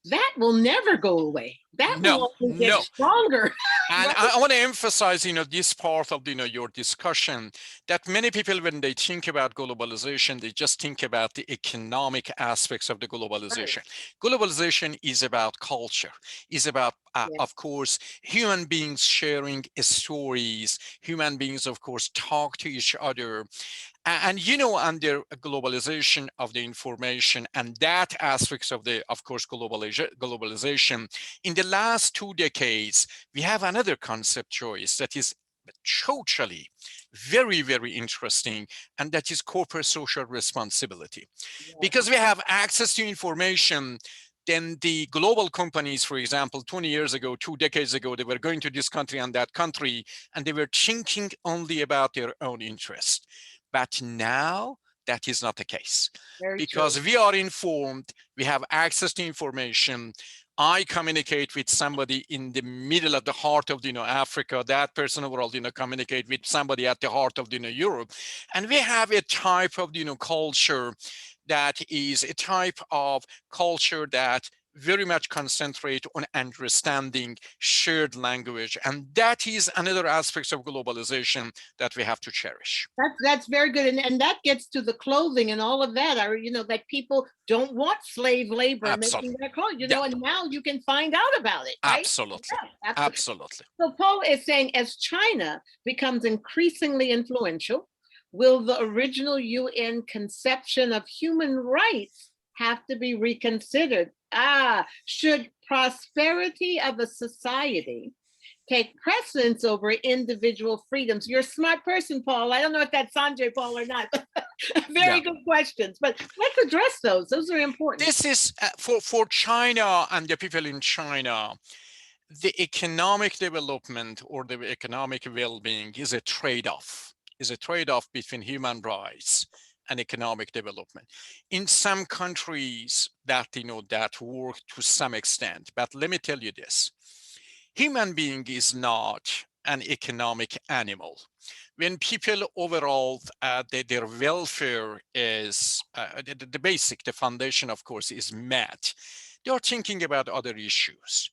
that will never go away. That will only get stronger. And I want to emphasize, this part of, your discussion, that many people, when they think about globalization, they just think about the economic aspects of the globalization. Right. Globalization is about culture, is about, of course, human beings sharing stories, human beings, of course, talk to each other. And under globalization of the information and that aspects of course, globalization, in the last 2 decades, we have another concept choice that is totally very, very interesting, and that is corporate social responsibility. Yeah. Because we have access to information, then the global companies, for example, 20 years ago, 2 decades ago, they were going to this country and that country, and they were thinking only about their own interest. But now that is not the case. Because we are informed, we have access to information. I communicate with somebody in the middle of the heart of Africa. That person overall communicate with somebody at the heart of Europe. And we have a type of culture that is a type of culture that very much concentrate on understanding shared language. And that is another aspect of globalization that we have to cherish. That's very good. And that gets to the clothing and all of that. That people don't want slave labor making their clothes, and now you can find out about it. Right? Absolutely. Yeah, absolutely. So Paul is saying, as China becomes increasingly influential, will the original UN conception of human rights have to be reconsidered? Should prosperity of a society take precedence over individual freedoms? You're a smart person, Paul. I don't know if that's Sanjay, Paul, or not. Very good questions, but let's address those. Those are important. This is for China and the people in China. The economic development or the economic well-being is a trade-off. Is a trade-off between human rights and economic development. In some countries that that work to some extent, but let me tell you this: human being is not an economic animal. When people overall, their welfare is the basic, the foundation, of course, is met, they are thinking about other issues.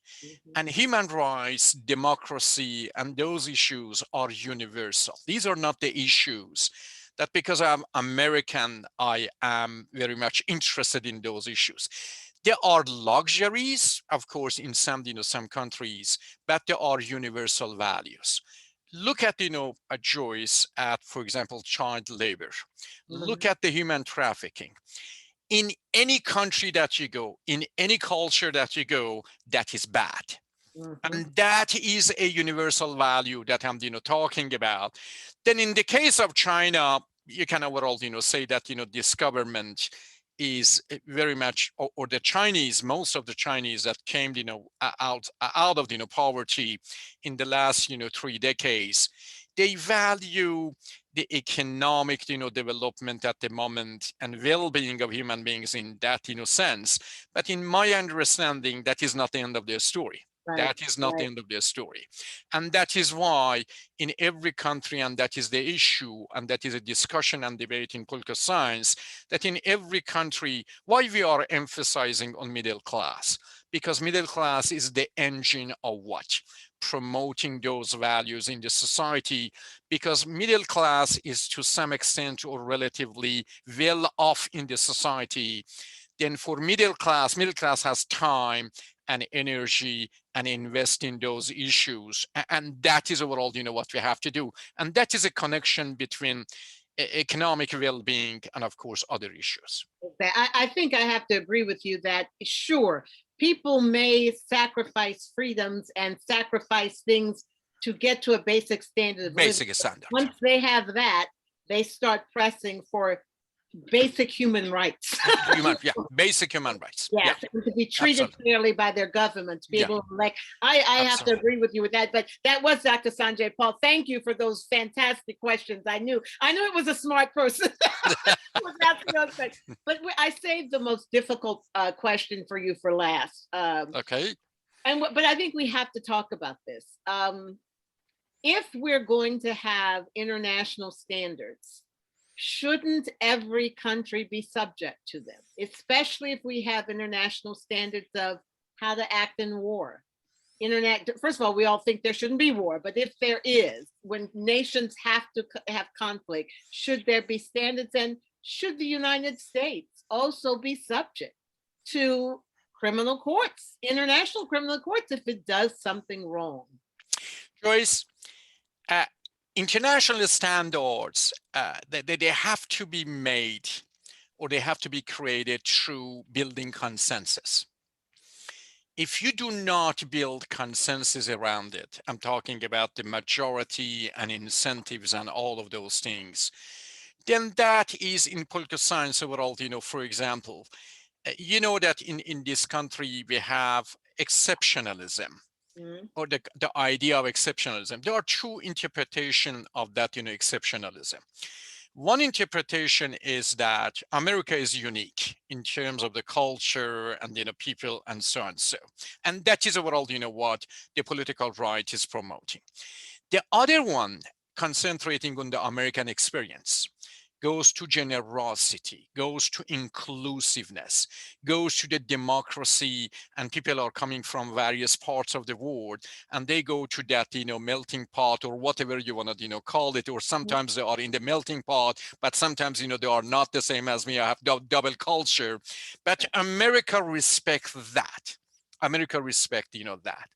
And human rights, democracy, and those issues are universal. These are not the issues that because I'm American, I am very much interested in those issues. There are luxuries, of course, in some, some countries, but there are universal values. Look at, Joyce, at, for example, child labor. Look at the human trafficking. In any country that you go, in any culture that you go, that is bad. And that is a universal value that I'm, talking about. Then in the case of China, you can overall, say that, this government is very much, or the Chinese, most of the Chinese that came, out of, poverty in the last, 3 decades, they value the economic, development at the moment and well-being of human beings in that, sense. But in my understanding, that is not the end of their story. Right. That is not the end of their story. And that is why in every country, and that is the issue, and that is a discussion and debate in political science, that in every country, why we are emphasizing on middle class, because middle class is the engine of what? promoting those values in the society, because middle class is to some extent or relatively well off in the society, then for middle class has time and energy and invest in those issues. And that is overall, what we have to do. And that is a connection between economic well-being and of course other issues. I think I have to agree with you that sure, people may sacrifice freedoms and sacrifice things to get to a basic standard of living. Standard. Once they have that, they start pressing for basic human rights. Basic human rights. Yes, yeah. And to be treated fairly by their government, to be able to elect. I have to agree with you with that, but that was Dr. Sanjay Paul. Thank you for those fantastic questions. I knew it was a smart person. But I saved the most difficult question for you for last. Okay. But I think we have to talk about this. If we're going to have international standards, shouldn't every country be subject to them, especially if we have international standards of how to act in war? First of all, we all think there shouldn't be war, but if there is, when nations have to have conflict, should there be standards? And should the United States also be subject to criminal courts, international criminal courts, if it does something wrong? Joyce, international standards, they have to be made or they have to be created through building consensus. If you do not build consensus around it, I'm talking about the majority and incentives and all of those things, then that is in political science overall, for example, that in this country we have exceptionalism. Or the idea of exceptionalism. There are two interpretations of that, exceptionalism. One interpretation is that America is unique in terms of the culture and people and so on. And that is overall, what the political right is promoting. The other one, concentrating on the American experience, goes to generosity, goes to inclusiveness, goes to the democracy, and people are coming from various parts of the world, and they go to that, melting pot or whatever you want to, call it, or sometimes they are in the melting pot, but sometimes, they are not the same as me. I have double culture, but America respects that. America respects, that.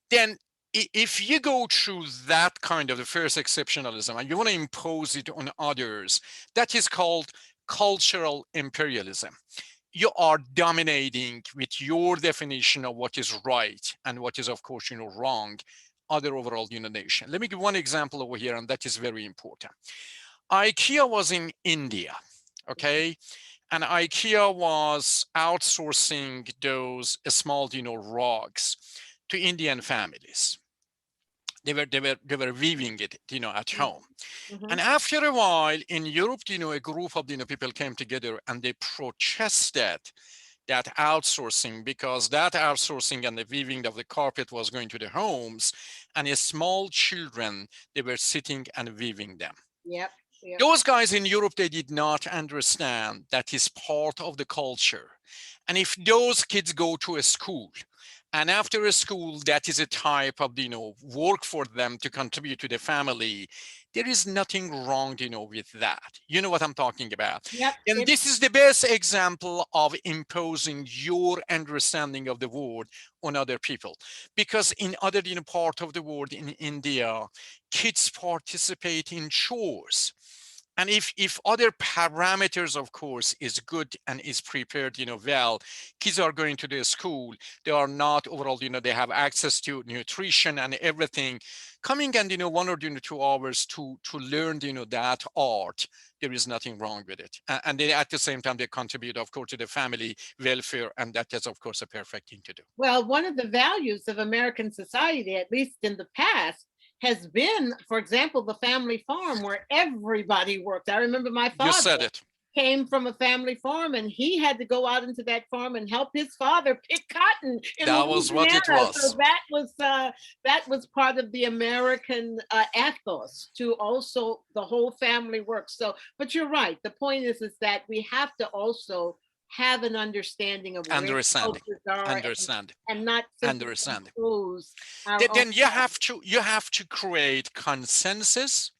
Then if you go through that kind of the first exceptionalism and you want to impose it on others, that is called cultural imperialism. You are dominating with your definition of what is right and what is, of course, wrong, other overall, nation. Let me give one example over here, and that is very important. IKEA was in India, okay? And IKEA was outsourcing those small, rugs to Indian families. They were weaving it, at home. And after a while in Europe, a group of people came together and they protested that outsourcing, because that outsourcing and the weaving of the carpet was going to the homes, and small children, they were sitting and weaving them. Yep. Those guys in Europe, they did not understand that is part of the culture. And if those kids go to a school, and after a school, that is a type of, work for them to contribute to the family, there is nothing wrong, with that. You know what I'm talking about? Yep. And this is the best example of imposing your understanding of the world on other people. Because in other, part of the world, in India, kids participate in chores. And if other parameters, of course, is good and is prepared, well, kids are going to the school, they are not overall, they have access to nutrition and everything. Coming and, 1 or 2 hours to learn, that art, there is nothing wrong with it. And they, at the same time, they contribute, of course, to the family welfare. And that is, of course, a perfect thing to do. Well, one of the values of American society, at least in the past, has been, for example, the family farm where everybody worked. I remember my father came from a family farm and he had to go out into that farm and help his father pick cotton. That was what it was. So that was part of the American ethos, to also the whole family work. So, but you're right. The point is that we have to also have an understanding of where Understanding. cultures are Understanding. and not simply Understanding. impose our Then own you have to create consensus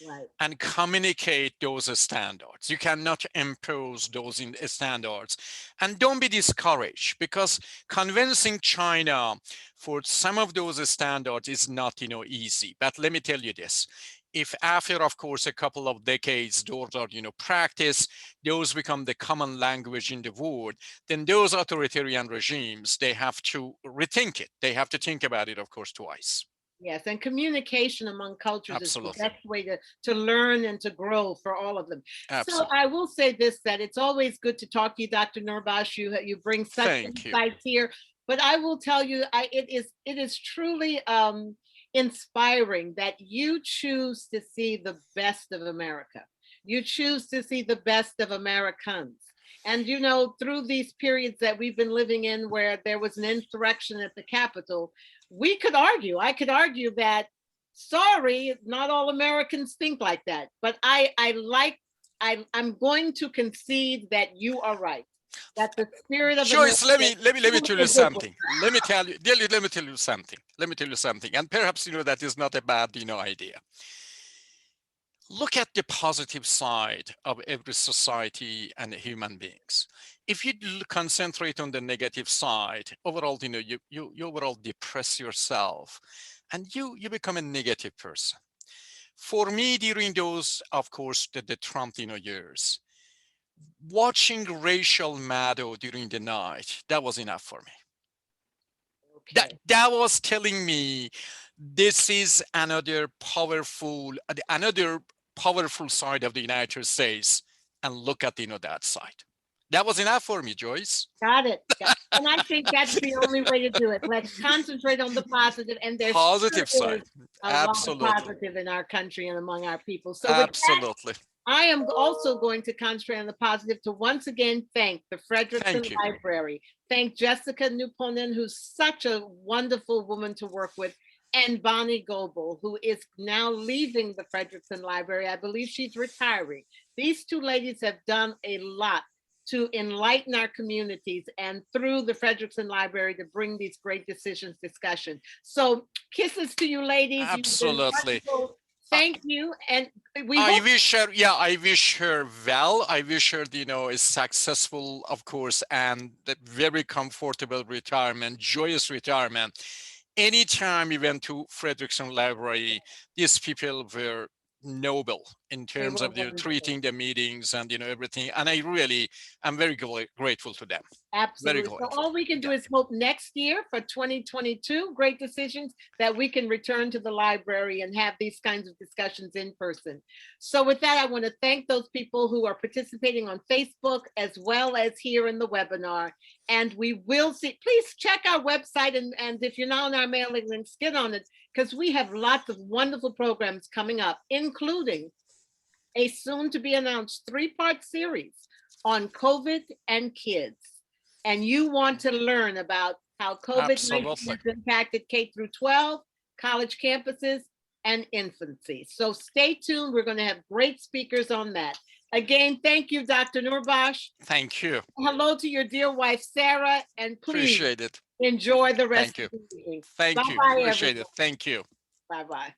right. and communicate those standards. You cannot impose those standards. And don't be discouraged, because convincing China for some of those standards is not, easy. But let me tell you this. If after, of course, a couple of decades, those are, practiced, those become the common language in the world, then those authoritarian regimes, they have to rethink it. They have to think about it, of course, twice. Yes, and communication among cultures Absolutely. is the best way to learn and to grow for all of them. Absolutely. So I will say this, that it's always good to talk to you, Dr. Noorbaksh. You bring such insights here. But I will tell you, it is truly inspiring that you choose to see the best of America. You choose to see the best of Americans. And, through these periods that we've been living in where there was an insurrection at the Capitol, I could argue that, sorry, not all Americans think like that. But I'm going to concede that you are right. That the spirit of Joyce, America, let me tell you something. Let me tell you something. And perhaps that is not a bad idea. Look at the positive side of every society and human beings. If you concentrate on the negative side, overall, you overall depress yourself, and you become a negative person. For me, during those, of course, the Trump years, watching Rachel Maddow during the night, that was enough for me. Okay. That was telling me this is another powerful side of the United States, and look at that side. That was enough for me, Joyce. Got it. And I think that's the only way to do it. Let's concentrate on the positive, and there's positive side. Absolutely. A lot of positive in our country and among our people. So absolutely. I am also going to concentrate on the positive to once again thank the Frederickson Library. Thank Jessica Nuponen, who's such a wonderful woman to work with, and Bonnie Goebel, who is now leaving the Frederickson Library. I believe she's retiring. These two ladies have done a lot to enlighten our communities, and through the Frederickson Library to bring these great decisions discussion. So kisses to you ladies. Absolutely. Thank you. And I wish her well. I wish her, a successful, of course, and very comfortable retirement, joyous retirement. Anytime we went to Frederickson Library, these people were noble in terms of treating the meetings and everything, and I'm very grateful to them. Absolutely. So all we can do is hope next year for 2022 great decisions that we can return to the library and have these kinds of discussions in person. So with that, I want to thank those people who are participating on Facebook as well as here in the webinar. And we will see, please check our website, and if you're not on our mailing links, get on it, because we have lots of wonderful programs coming up, including a soon to be announced 3-part series on COVID and kids. And you want to learn about how COVID-19 has impacted K through 12, college campuses, and infancy. So stay tuned. We're going to have great speakers on that. Again, thank you, Dr. Noorbaksh. Thank you. Hello to your dear wife, Sarah, and please appreciate it. Enjoy the rest of the evening. Thank you. Appreciate it. Thank you. Bye-bye.